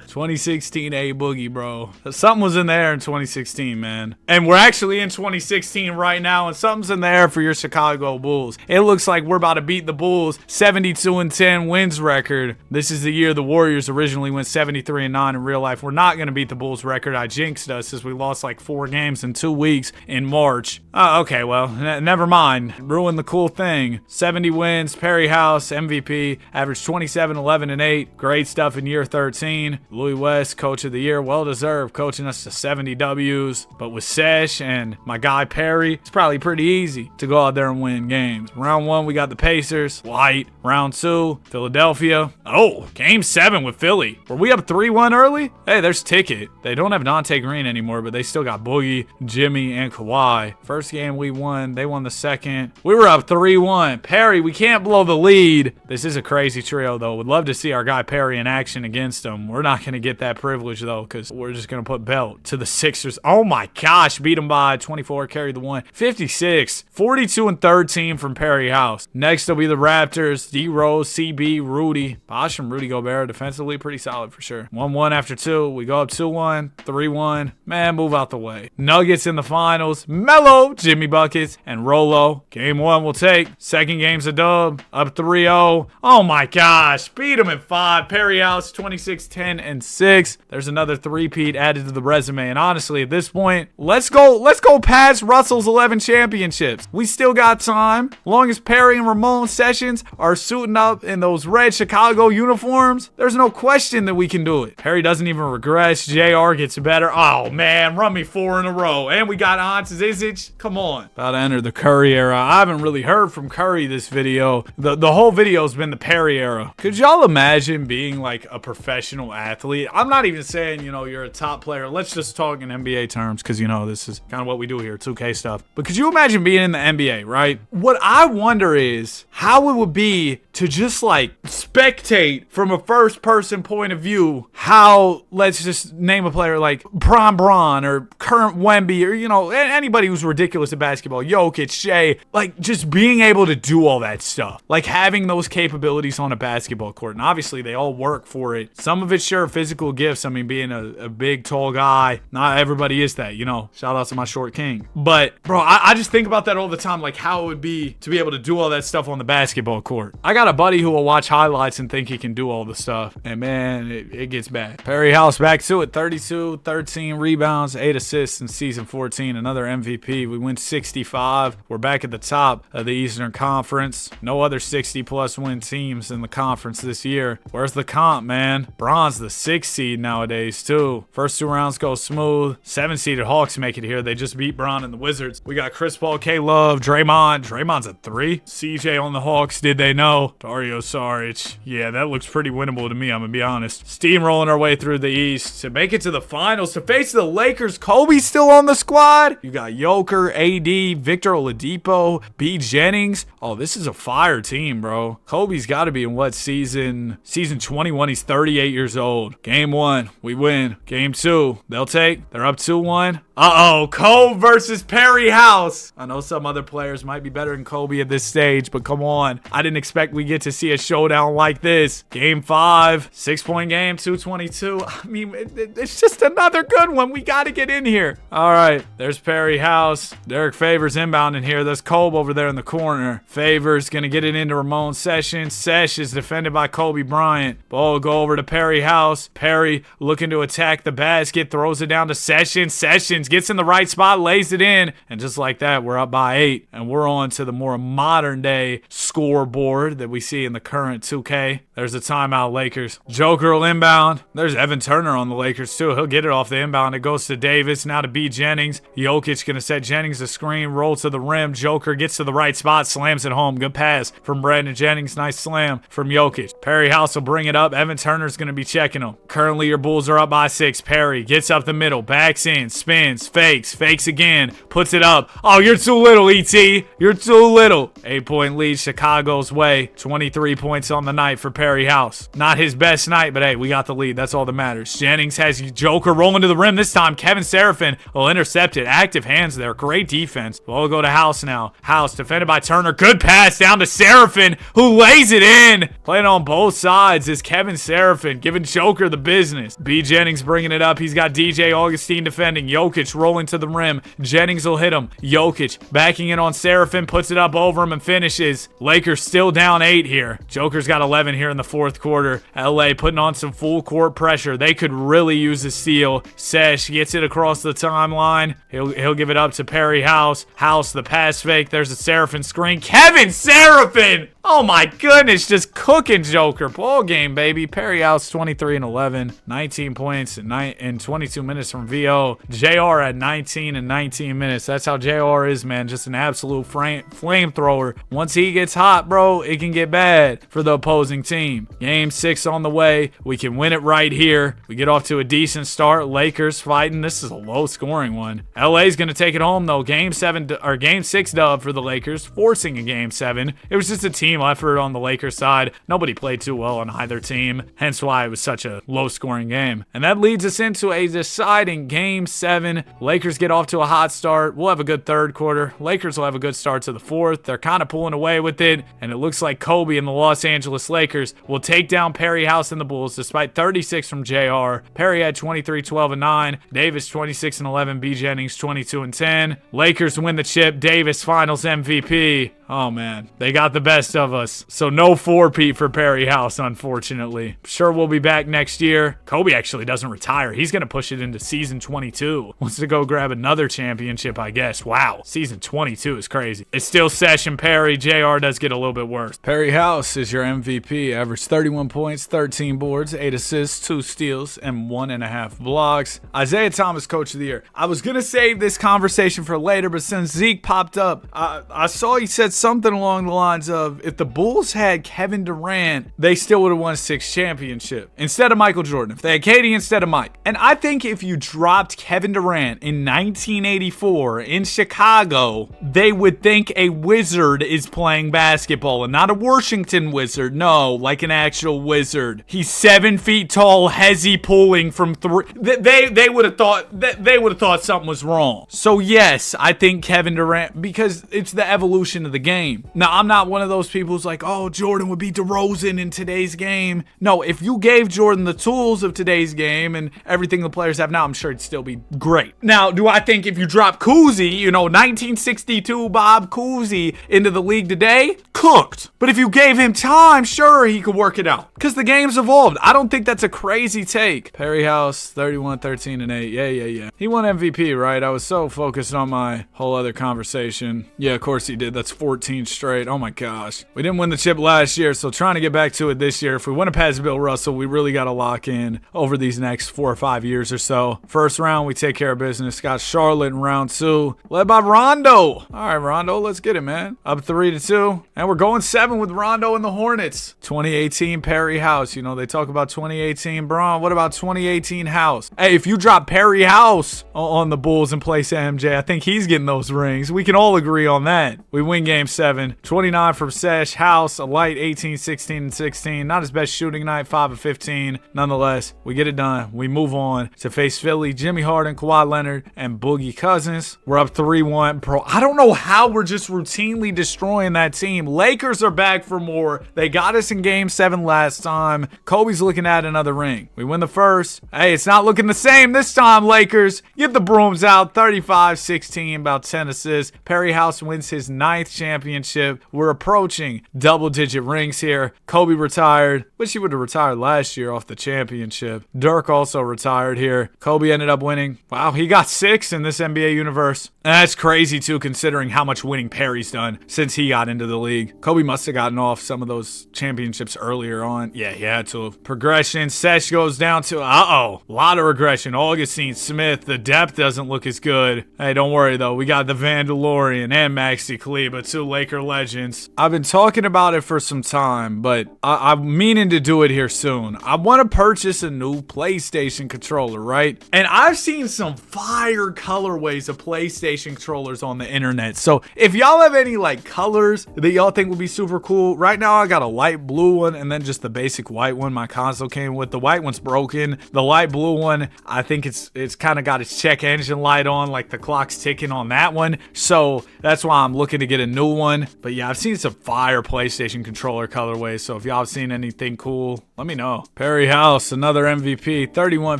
2016 A Boogie, bro. Something was in there in 2016, man. And we're actually in 2016 right now, and something's in there for your Chicago Bulls. It looks like we're about to beat the Bulls 72-10 wins record. This is the year the Warriors originally went 73-9 in real life. We're not going to beat the Bulls record. I jinxed us as we lost like 4 games in 2 weeks in March. Okay, well, never mind. Ruined the cool thing. 70 wins, Perry House, MVP, averaged 27, 11, and 8. Great stuff in year 13. Louis West, coach of the year, well-deserved, coaching us to 70 W's. But with Sesh and my guy Perry, it's probably pretty easy to go out there and win games. Round 1, we got the Pacers, White. Round 2, Philadelphia. Oh, game 7 with Philly. Were we up 3-1 early? Hey, there's Ticket. They don't have Dante Green anymore, but they still got Boogie, Jimmy, and Kawhi. First game we won. They won the second. We were up 3-1. Perry, we can't blow the lead. This is a crazy trio, though. Would love to see our guy Perry in action against them. We're not going to get that privilege, though, because we're just going to put belt to the Sixers. Oh, my gosh. Beat them by 24, carried the 1. 56. 42 and 13 from Perry House. Next will be the Raptors. D-Rose, CB, Rudy. Bosh and Rudy Gobert defensively pretty solid for sure. 1-1 after 2. We go up 2-1, 3-1. Man, move out the way. Nuggets in the finals. Melo, Jimmy Buckets, and Rolo. Game 1 we'll take. Second game's a dub. Up 3-0. Oh my gosh. Beat him in 5. Perry House, 26, 10, and 6. There's another three-peat added to the resume. And honestly, at this point, let's go past Russell's 11 championships. We still got time. Long as Perry and Ramon Sessions are suiting up in those red Chicago uniforms, there's no question that we can do it. Perry doesn't even regress. JR gets better. Oh man, run me 4 in a row. And we got Ants Zizic. Come on. About to enter the Curry era. I haven't really heard from Curry this video. The whole video's been the Perry era. Could y'all imagine being like a professional athlete? I'm not even saying, you're a top player. Let's just talk in NBA terms because, this is kind of what we do here, 2K stuff. But could you imagine being in the NBA, right? What I wonder is how it would be to just like spectate from a first person point of view how, let's just name a player like Prime Bron or current Wemby or, anybody who's ridiculous at basketball, Jokic, Shea, like just being able to do all that stuff, like having those capabilities on a basketball court. And obviously they all work for it. Some of it's sure physical gifts. I mean, being a big, tall guy, not everybody is that, shout out to my short king. But bro, I just think about that all the time, like how it would be to be able to do all that stuff on the basketball court. I got a buddy who will watch highlights and think he can do all the stuff. And man, it gets bad. Perry House back to it. 32, 13 rebounds, 8 assists in season 14. Another MVP. We win 65. We're back at the top of the Eastern Conference. No other 60-plus win teams in the conference this year. Where's the comp, man? Bron's the 6th seed nowadays, too. First 2 rounds go smooth. 7-seeded Hawks make it here. They just beat Bron and the Wizards. We got Chris Paul, K-Love, Draymond. Draymond's a 3. CJ on the Hawks. Did they know? Dario Saric. Yeah, that looks pretty winnable to me, I'm gonna be honest. Steamrolling our way through the East to make it to the finals, to face the Lakers. Kobe's still on the squad. You got Joker, AD, Victor Oladipo, B. Jennings. Oh, this is a fire team, bro. Kobe's got to be in what season? Season 21. He's 38 years old. Game 1, we win. Game 2, they'll take. They're up 2-1. Uh-oh, Kobe versus Perry House. I know some other players might be better than Kobe at this stage, but come on. I didn't expect we get to see a showdown like this. Game 5, 6-point game, 222. I mean, it's just another good one. We got to get in here. All right, there's Perry House. Derek Favors inbound in here. There's Kobe over there in the corner. Favors going to get it into Ramon Sessions. Sesh is defended by Kobe Bryant. Ball go over to Perry House. Perry looking to attack the basket. Throws it down to Sessions. Sessions gets in the right spot, lays it in, and just like that, we're up by 8, and we're on to the more modern day scoreboard that we see in the current 2K. There's a timeout, Lakers. Joker will inbound. There's Evan Turner on the Lakers too. He'll get it off the inbound. It goes to Davis, now to B. Jennings. Jokic gonna set Jennings a screen, roll to the rim. Joker gets to the right spot, slams it home. Good pass from Brandon Jennings. Nice slam from Jokic. Perry House will bring it up. Evan Turner's gonna be checking him. Currently your Bulls are up by 6. Perry gets up the middle, backs in, spins, fakes again, puts it up. Oh, you're too little, ET. You're too little. 8-point lead Chicago's way. 23 points on the night for Perry House. Not his best night, but hey, we got the lead. That's all that matters. Jennings has Joker rolling to the rim. This time, Kevin Seraphin will intercept it. Active hands there. Great defense. We'll go to House now. House defended by Turner. Good pass down to Seraphin, who lays it in. Playing on both sides is Kevin Seraphin, giving Joker the business. B. Jennings bringing it up. He's got DJ Augustine defending. Jokic rolling to the rim. Jennings will hit him. Jokic backing in on Seraphin, puts it up over him and finishes. Lakers still down down 8 here. Joker's got 11 here in the fourth quarter. LA putting on some full court pressure. They could really use a steal. Sesh gets it across the timeline. He'll give it up to Perry House. House, the pass fake. There's a Seraphin screen. Kevin Seraphin! Oh my goodness, just cooking Joker. Ball game, baby. Perry House, 23 and 11. 19 points in 22 minutes from VO. JR at 19 and 19 minutes. That's how JR is, man. Just an absolute flamethrower. Once he gets hot, bro, it can get bad for the opposing team. Game 6 on the way. We can win it right here. We get off to a decent start. Lakers fighting. This is a low-scoring one. LA's going to take it home, though. Game 6 dub for the Lakers, forcing a Game 7. It was just a team effort on the Lakers side. Nobody played too well on either team, hence why it was such a low-scoring game. And that leads us into a deciding Game 7. Lakers get off to a hot start. We'll have a good third quarter. Lakers will have a good start to the fourth. They're kind of pulling away with it, and it looks like Kobe and the Los Angeles Lakers will take down Perry House and the Bulls despite 36 from JR. Perry had 23, 12, and 9. Davis 26 and 11. B. Jennings 22 and 10. Lakers win the chip. Davis Finals MVP. Oh, man. They got the best of us. So no 4-peat for Perry House, unfortunately. Sure, we'll be back next year. Kobe actually doesn't retire. He's going to push it into season 22. Wants to go grab another championship, I guess. Wow. Season 22 is crazy. It's still Sesh and Perry. JR does get a little bit worse. Perry House is your MVP. Averaged 31 points, 13 boards, 8 assists, 2 steals, and 1.5 blocks. Isaiah Thomas, Coach of the Year. I was going to save this conversation for later, but since Zeke popped up, I saw he said something along the lines of, if the Bulls had Kevin Durant, they still would have won 6 championships instead of Michael Jordan. If they had KD instead of Mike. And I think if you dropped Kevin Durant in 1984 in Chicago, they would think a wizard is playing basketball and not a Washington wizard. No, like an actual wizard. He's 7 feet tall, hezzy pulling from 3. They would have thought something was wrong. So yes, I think Kevin Durant, because it's the evolution of the game. Now, I'm not one of those people who's like, oh, Jordan would be DeRozan in today's game. No, if you gave Jordan the tools of today's game and everything the players have now, I'm sure it'd still be great. Now, do I think if you drop Cousy, 1962 Bob Cousy into the league today, cooked. But if you gave him time, sure, he could work it out. Because the game's evolved. I don't think that's a crazy take. Perry House, 31, 13, and 8. Yeah. He won MVP, right? I was so focused on my whole other conversation. Yeah, of course he did. That's 14 straight. Oh my gosh. We didn't win the chip last year, so trying to get back to it this year. If we want to pass Bill Russell, we really got to lock in over these next 4 or 5 years or so. First round, we take care of business. Got Charlotte in round 2, led by Rondo. All right, Rondo, let's get it, man. Up 3-2, and we're going 7 with Rondo and the Hornets. 2018 Perry House. They talk about 2018 Braun. What about 2018 House? Hey, if you drop Perry House on the Bulls and place MJ, I think he's getting those rings. We can all agree on that. We win game 7. 29 from Sesh. House, a light 18, 16, and 16. Not his best shooting night, 5 of 15. Nonetheless, we get it done. We move on to face Philly, Jimmy Harden, Kawhi Leonard, and Boogie Cousins. We're up 3-1. Bro, I don't know how we're just routinely destroying that team. Lakers are back for more. They got us in game 7 last time. Kobe's looking at another ring. We win the first. Hey, it's not looking the same this time, Lakers. Get the brooms out. 35-16, about 10 assists. Perry House wins his 9th championship. We're approaching double-digit rings here. Kobe retired. Wish he would have retired last year off the championship. Dirk also retired here. Kobe ended up winning. Wow, he got 6 in this NBA universe. And that's crazy, too, considering how much winning Perry's done since he got into the league. Kobe must have gotten off some of those championships earlier on. Yeah, he had to. Progression. Sesh goes down to, a lot of regression. Augustine Smith, the depth doesn't look as good. Hey, don't worry, though. We got the Vandalorian and Maxi Kleber, 2 Laker legends. I've been talking about it for some time, but I'm meaning to do it here soon. I want to purchase a new PlayStation controller, right? And I've seen some fire colorways of PlayStation controllers on the internet. So if y'all have any colors that y'all think would be super cool, right now I got a light blue one and then just the basic white one my console came with. The white one's broken. The light blue one, I think it's kind of got its check engine light on, like the clock's ticking on that one. So that's why I'm looking to get a new cool one. But yeah, I've seen some fire PlayStation controller colorways, so if y'all have seen anything cool, let me know. Perry House, another MVP, 31,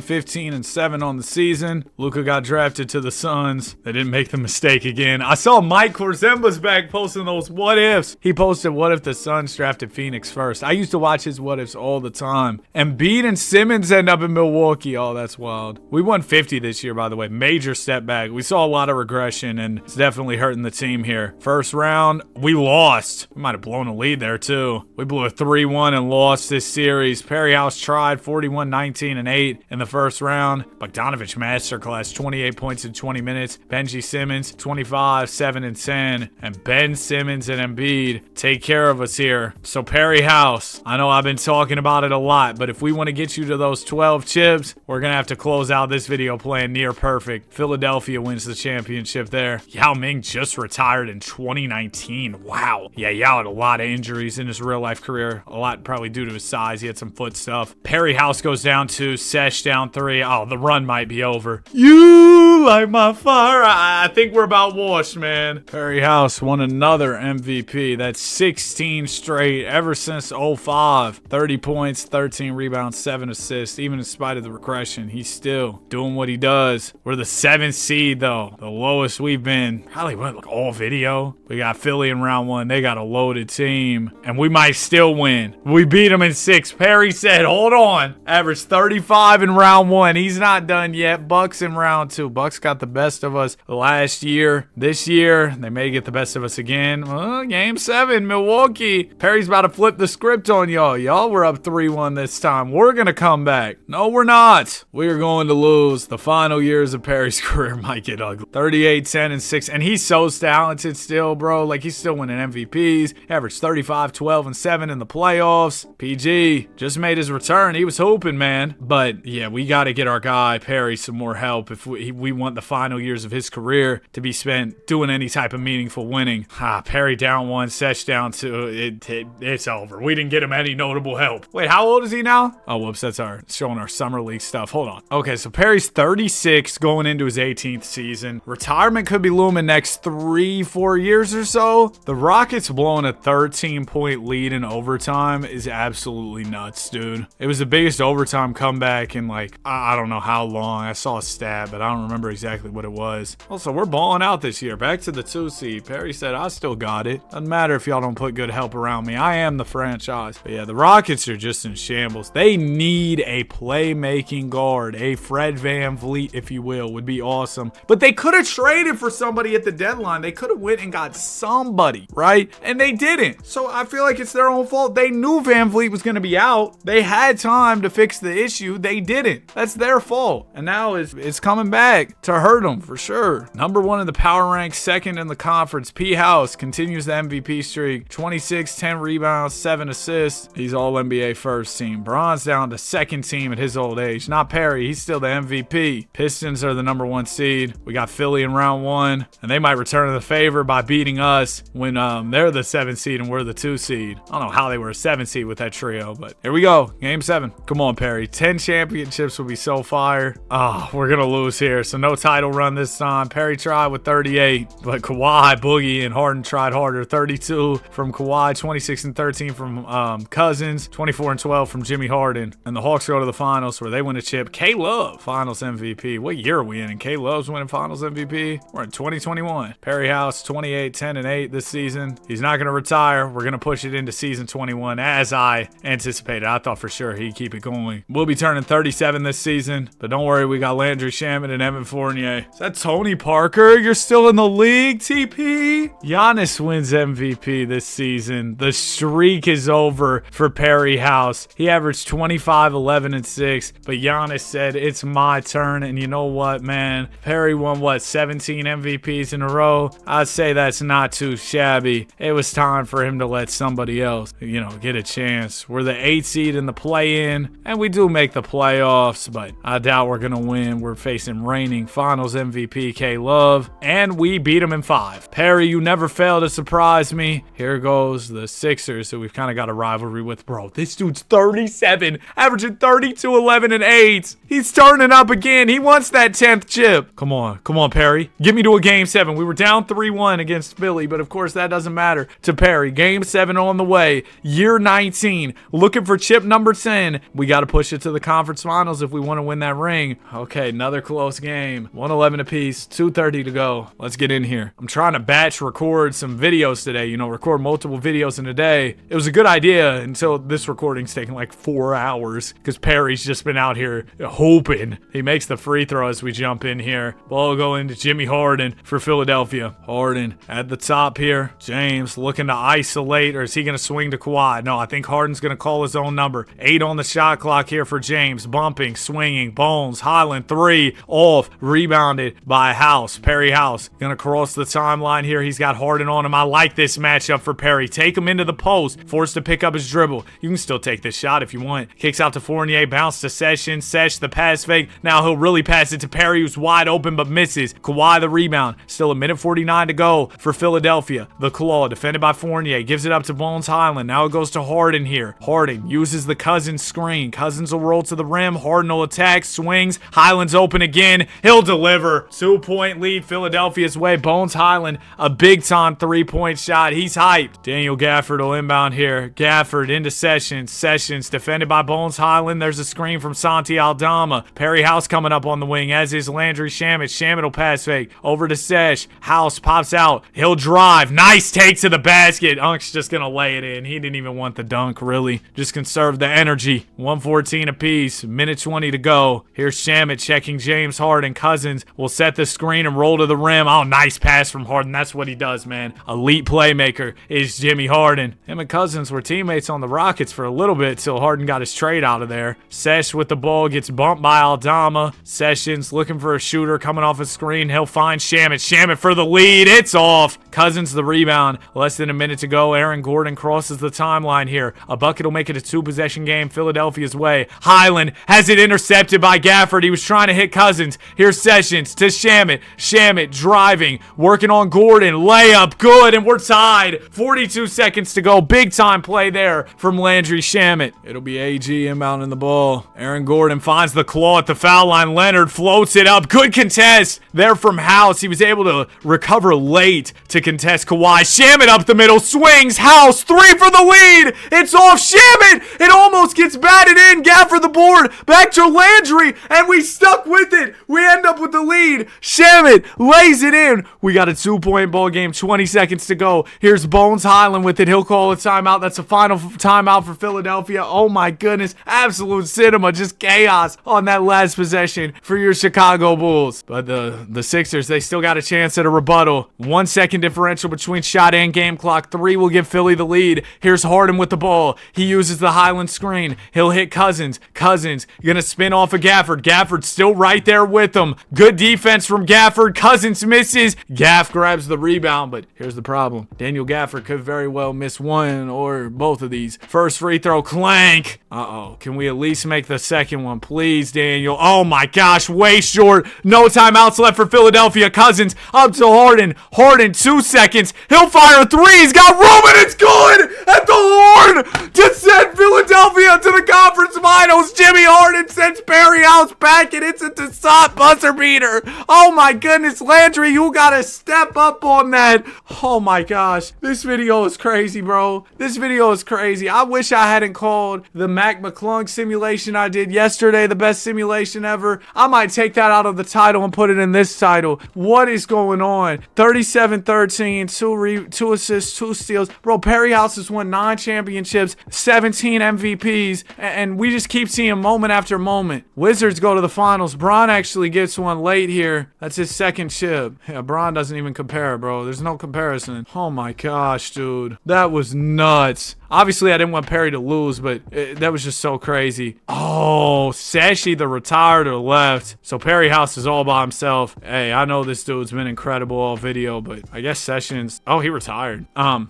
15, and 7 on the season. Luka got drafted to the Suns. They didn't make the mistake again. I saw Mike Korzemba's back posting those what ifs. He posted, what if the Suns drafted Phoenix first? I used to watch his what ifs all the time. Embiid and Simmons end up in Milwaukee. Oh, that's wild. We won 50 this year, by the way. Major step back. We saw a lot of regression, and it's definitely hurting the team here. First round, we lost. We might have blown a lead there, too. We blew a 3-1 and lost this series. Perry House tried 41, 19, and 8 in the first round. Bogdanovich masterclass, 28 points in 20 minutes. Benji Simmons, 25, 7, and 10. And Ben Simmons and Embiid take care of us here. So Perry House, I know I've been talking about it a lot, but if we want to get you to those 12 chips, we're going to have to close out this video playing near perfect. Philadelphia wins the championship there. Yao Ming just retired in 2019. Wow. Yeah, Yao had a lot of injuries in his real life career. A lot probably due to his size. He had some foot stuff. Perry House goes down 2, Sesh down 3. Oh, the run might be over. You light my fire. I think we're about washed, man. Perry House won another MVP. That's 16 straight ever since 05. 30 points, 13 rebounds, 7 assists. Even in spite of the regression, he's still doing what he does. We're the 7th seed, though. The lowest we've been. Probably went like all video. We got Philly in round 1. They got a loaded team, and we might still win. We beat them in 6. Perry said, hold on. Averaged 35 in round 1. He's not done yet. Bucks in round 2. Bucks got the best of us last year. This year, they may get the best of us again. Game 7, Milwaukee. Perry's about to flip the script on y'all. Y'all were up 3-1 this time. We're going to come back. No, we're not. We are going to lose. The final years of Perry's career might get ugly. 38, 10, and 6. And he's so talented still, bro. Like, he's still winning MVPs. He averaged 35, 12, and 7 in the playoffs. PG just made his return. He was hooping, man. But, yeah, we got to get our guy Perry some more help if we want the final years of his career to be spent doing any type of meaningful winning. Perry down 1, Sesh down 2. It's over. We didn't get him any notable help. Wait, how old is he now? Oh, whoops, that's showing our summer league stuff. Hold on. Okay, so Perry's 36 going into his 18th season. Retirement could be looming next 3-4 years or so. The Rockets blowing a 13-point lead in overtime is absolutely nuts, dude. It was the biggest overtime comeback in like, I don't know how long. I saw a stat, but I don't remember exactly what it was. Also, we're balling out this year. Back to the 2 seed. Perry said, I still got it. Doesn't matter if y'all don't put good help around me. I am the franchise. But yeah, the Rockets are just in shambles. They need a playmaking guard. A Fred VanVleet, if you will, would be awesome. But they could have traded for somebody at the deadline. They could have went and got somebody, right? And they didn't. So I feel like it's their own fault. They knew VanVleet was going to be out. They had time to fix the issue. They didn't. That's their fault. And now it's coming back to hurt them for sure. Number 1 in the power rank, 2nd in the conference. P. House continues the MVP streak. 26, 10 rebounds, 7 assists. He's all NBA first team. Bron's down to 2nd team at his old age. Not Perry. He's still the MVP. Pistons are the number 1 seed. We got Philly in round 1, and they might return the favor by beating us when they're the 7th seed and we're the 2 seed. I don't know how they were a 7th seed with that trio, but here we go. Game 7. Come on, Perry. 10 championships would be so fire. Oh, we're going to lose here, so no title run this time. Perry tried with 38, but Kawhi, Boogie, and Harden tried harder. 32 from Kawhi, 26 and 13 from Cousins, 24 and 12 from Jimmy Harden. And the Hawks go to the finals where they win a chip. K-Love, finals MVP. What year are we in? And K-Love's winning finals MVP? We're in 2021. Perry House, 28, 10, and 8 this season. He's not going to retire. We're going to push it into season 21 as I anticipated. I thought for sure he'd keep it going. We'll be turning 37 this season, but don't worry, we got Landry Shamet and Evan Fournier. Is that Tony Parker? You're still in the league, TP? Giannis wins MVP this season. The streak is over for Perry House. He averaged 25, 11, and 6, but Giannis said, it's my turn, and you know what, man? Perry won, 17 MVPs in a row? I'd say that's not too shabby. It was time for him to let somebody else, get a chance. We're the 8th seed in the play-in, and we do make the playoffs, but I doubt we're going to win. We're facing reigning Finals MVP K-Love, and we beat him in 5. Perry, you never fail to surprise me. Here goes the Sixers, who we've kind of got a rivalry with. Bro, this dude's 37, averaging 32, 11, and 8. He's turning up again. He wants that 10th chip. Come on, Perry. Get me to a Game 7. We were down 3-1 against Philly, but of course that doesn't matter to Perry. Game 7 on the way. Year 19. Looking for chip number 10. We got to push it to the conference finals if we want to win that ring. Okay, another close game. 111 apiece. 2:30 to go. Let's get in here. I'm trying to batch record some videos today. You know, record multiple videos in a day. It was a good idea until this recording's taking like 4 hours because Perry's just been out here hooping. He makes the free throw as we jump in here. Ball going to Jimmy Harden for Philadelphia. Harden at the top here. James looking to isolate, or is he going to swing to Kawhi? No, I think Harden's going to call his own number. 8 on the shot clock here for James. Bumping, swinging, Bones, Highland, 3, off, rebounded by House. Perry House going to cross the timeline here. He's got Harden on him. I like this matchup for Perry. Take him into the post. Forced to pick up his dribble. You can still take this shot if you want. Kicks out to Fournier. Bounce to Sessions. Sesh the pass fake. Now he'll really pass it to Perry, who's wide open but misses. Kawhi the rebound. Still a minute 49 to go for Philadelphia. The claw defended by Fournier. Gives it up to Bones Highland. Now it goes to Harden here. Harden uses the Cousins screen. Cousins will roll to the rim. Harden will attack. Swings. Highland's open again. He'll deliver. 2-point lead Philadelphia's way. Bones Highland, a big time 3-point shot. He's hyped. Daniel Gafford will inbound here. Gafford into Sessions. Sessions defended by Bones Highland. There's a screen from Santi Aldama. Perry House coming up on the wing, as is Landry Shamet. Shamet will pass fake over to Sesh. House pops out. He'll drive. Nice take to the basket. Unk's just gonna lay it in. He didn't even want the dunk, really. Just conserve the energy. 114 apiece. Minute 20 to go. Here's Shamet checking James Harden. Cousins will set the screen and roll to the rim. Oh, nice pass from Harden. That's what he does, man. Elite playmaker is Jimmy Harden. Him and Cousins were teammates on the Rockets for a little bit till Harden got his trade out of there. Sesh with the ball gets bumped by Aldama. Sessions looking for a shooter coming off a screen. He'll find Shamet. Shamet for the lead. It's off. Cousins the rebound. Less than a minute to go. Aaron Gordon crosses the timeline here. A bucket will make it a 2-possession game Philadelphia's way. Highland has it intercepted by Gafford. He was trying to hit Cousins. Here's Sessions to Shamet. Shamet driving. Working on Gordon. Layup. Good. And we're tied. 42 seconds to go. Big time play there from Landry Shamet. It'll be AG inbounding the ball. Aaron Gordon finds the claw at the foul line. Leonard floats it up. Good contest there from House. He was able to recover late to contest Kawhi. Shamet up the middle. Swings. House. 3 for the lead. It's off Shamet. It almost gets batted in. Gafford the board. Back to Landry. And we stuck with it. We end up with the lead. Shamet lays it in. We got a 2-point ball game. 20 seconds to go. Here's Bones Highland with it. He'll call a timeout. That's a final timeout for Philadelphia. Oh my goodness. Absolute cinema. Just chaos on that last possession for your Chicago Bulls. But the Sixers, they still got a chance at a rebuttal. 1 second differential between shot and game clock. 3 will give Philly the lead. Here's Harden with the ball. He uses the Highland screen. He'll hit Cousins. Cousins gonna spin off of Gafford. Gafford still right there with him. Good defense from Gafford. Cousins misses. Gaff grabs the rebound, but here's the problem. Daniel Gafford could very well miss one or both of these. First free throw, clank. Uh-oh. Can we at least make the second one, please, Daniel? Oh my gosh, way short. No timeouts left for Philadelphia. Cousins up to Harden. Harden, 2 seconds. He'll fire a 3. He's got room and it's good at the horn to send Philadelphia to the conference finals. Jimmy Harden sends Perry House back and it's a Desant buzzer beater. Oh my goodness, Landry, you gotta step up on that. Oh my gosh. This video is crazy, bro. This video is crazy. I wish I hadn't called the Mac McClung simulation I did yesterday the best simulation ever. I might take that out of the title and put it in this title. What is going on? 37-13, 2 assists, 2 steals. Bro, Perry House has won 9 championships, 17 MVPs, and we just keep seeing moment after moment. Wizards go to the finals. Bron actually gets one late here. That's his second chip. Yeah, Bron doesn't even compare, bro. There's no comparison. Oh my gosh, dude. That was nuts. Obviously, I didn't want Perry to lose, but that was just so crazy. Oh, Sesh either retired or left. So Perry House is all by himself. Hey, I know this dude's been incredible all video, but I guess Sessions. Oh, he retired.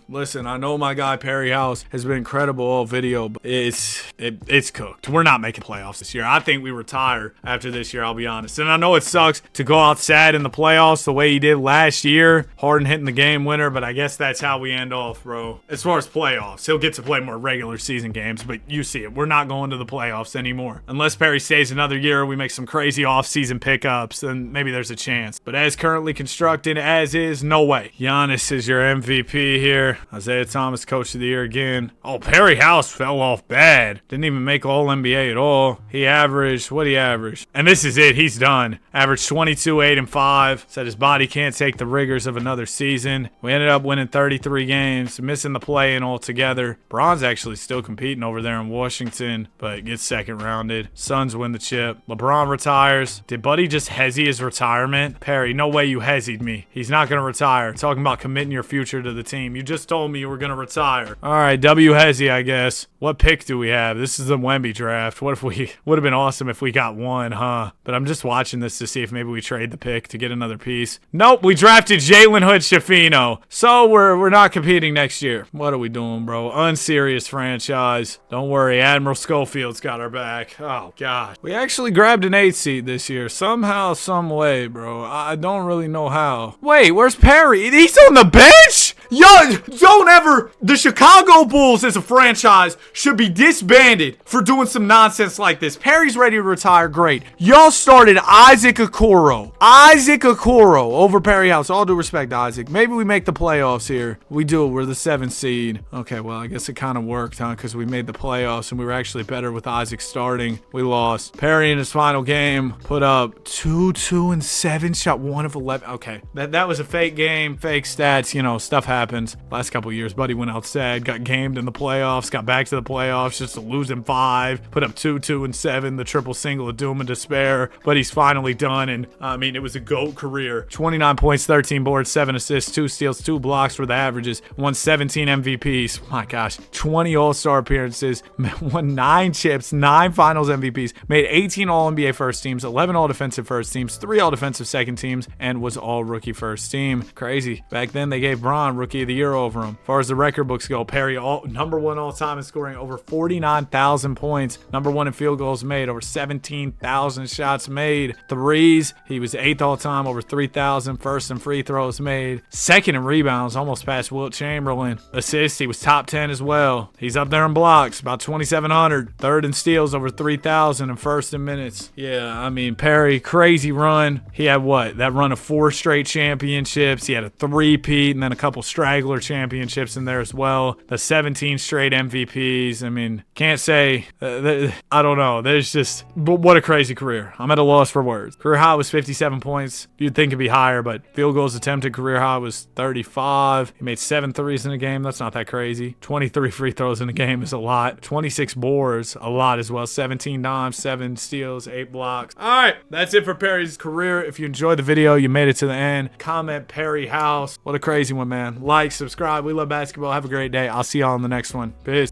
Listen, I know my guy Perry House has been incredible all video, but it's cooked. We're not making playoffs this year. I think we retire after this year, I'll be honest. And I know it sucks to go out sad in the playoffs the way he did last year. Harden hitting the game winner, but I guess that's how we end off, bro. As far as playoffs, he'll get to play more regular season games, but you see it. We're not going to the playoffs anymore. Unless Perry stays another year, we make some crazy off-season pickups, then maybe there's a chance. But as currently constructed, as is, no way. Giannis is your MVP here. Isaiah Thomas, Coach of the Year again. Oh, Perry House fell off bad. Didn't even make All-NBA at all. He averaged, what he averaged? And this is it. He's done. Averaged 22, 8, and 5. Said his body can't take the rigors of another season. We ended up winning 33 games, missing the play-in altogether. Bron's actually still competing over there in Washington, but gets second rounded. Suns win the chip. LeBron retires. Did Buddy just hezzy his retirement? Perry, no way you hezzied me. He's not going to retire. Talking about committing your future to the team. You just told me you were going to retire. All right, W hezzy, I guess. What pick do we have? This is the Wemby draft. What if we would have been awesome if we got one, huh? But I'm just watching this to see if maybe we trade the pick to get another piece. Nope, we drafted Jalen Hood-Schifino. So we're not competing next year. What are we doing, bro? Unserious franchise. Don't worry, Admiral Schofield's got our back. Oh, God. We actually grabbed an 8 seed this year. Somehow, some way, bro. I don't really know how. Wait, where's Perry? He's on the bench? Yo, don't ever. The Chicago Bulls as a franchise should be disbanded for doing some nonsense like this. Perry's ready to retire. Great. Y'all started Isaac Okoro. Isaac Okoro over Perry House. All due respect, Isaac. Maybe we make the playoffs here. We do. We're the 7th seed. Okay, well, I guess it kind of worked, huh? Because we made the playoffs and we were actually better with Isaac starting. We lost. Perry in his final game put up 2, 2, and 7. Shot 1 of 11. Okay, that was a fake game, fake stats. You know, stuff happens. Last couple years, Buddy went out sad, got gamed in the playoffs, got back to the playoffs just to lose in 5. Put up 2, 2, and 7. The triple single of doom and despair. But he's finally done, and I mean, it was a GOAT career. 29 points, 13 boards, 7 assists, 2 steals, 2 blocks for the averages. Won 17 MVPs. My gosh, 20 All-Star appearances. Won 9 chips, 9 Finals MVPs. Made 18 All-NBA first teams, 11 All-Defensive first teams, 3 All-Defensive second teams, and was All-Rookie first team. Crazy. Back then, they gave Bron Rookie of the Year over him. As far as the record books go, Perry, number 1 all-time in scoring, over 49,000 points. Number 1 in field goals made, over 17,000 shots made. Threes, he was 8th all-time, over 3,000. First in free throws made. 2nd in rebounds, almost past Wilt Chamberlain. Assists, he was top 10 as well. He's up there in blocks, about 2,700. 3rd in steals, over 3,000. And 1st in minutes. Yeah, I mean, Perry, crazy run. He had what? That run of 4 straight championships. He had a three-peat and then a couple straggler championships in there as well. The 17 straight MVPs. I mean, can't say, I don't know. There's just, but what a crazy career. I'm at a loss for words. Career high was 57 points. You'd think it'd be higher, but field goals attempted career high was 35. He made 7 threes in a game. That's not that crazy. 23 free throws in a game is a lot. 26 boards, a lot as well. 17 dimes, 7 steals, 8 blocks. All right, that's it for Perry's career. If you enjoyed the video, you made it to the end, comment Perry House. What a crazy one, man. Like, subscribe. We love basketball. Have a great day. I'll see y'all in the next one. Peace.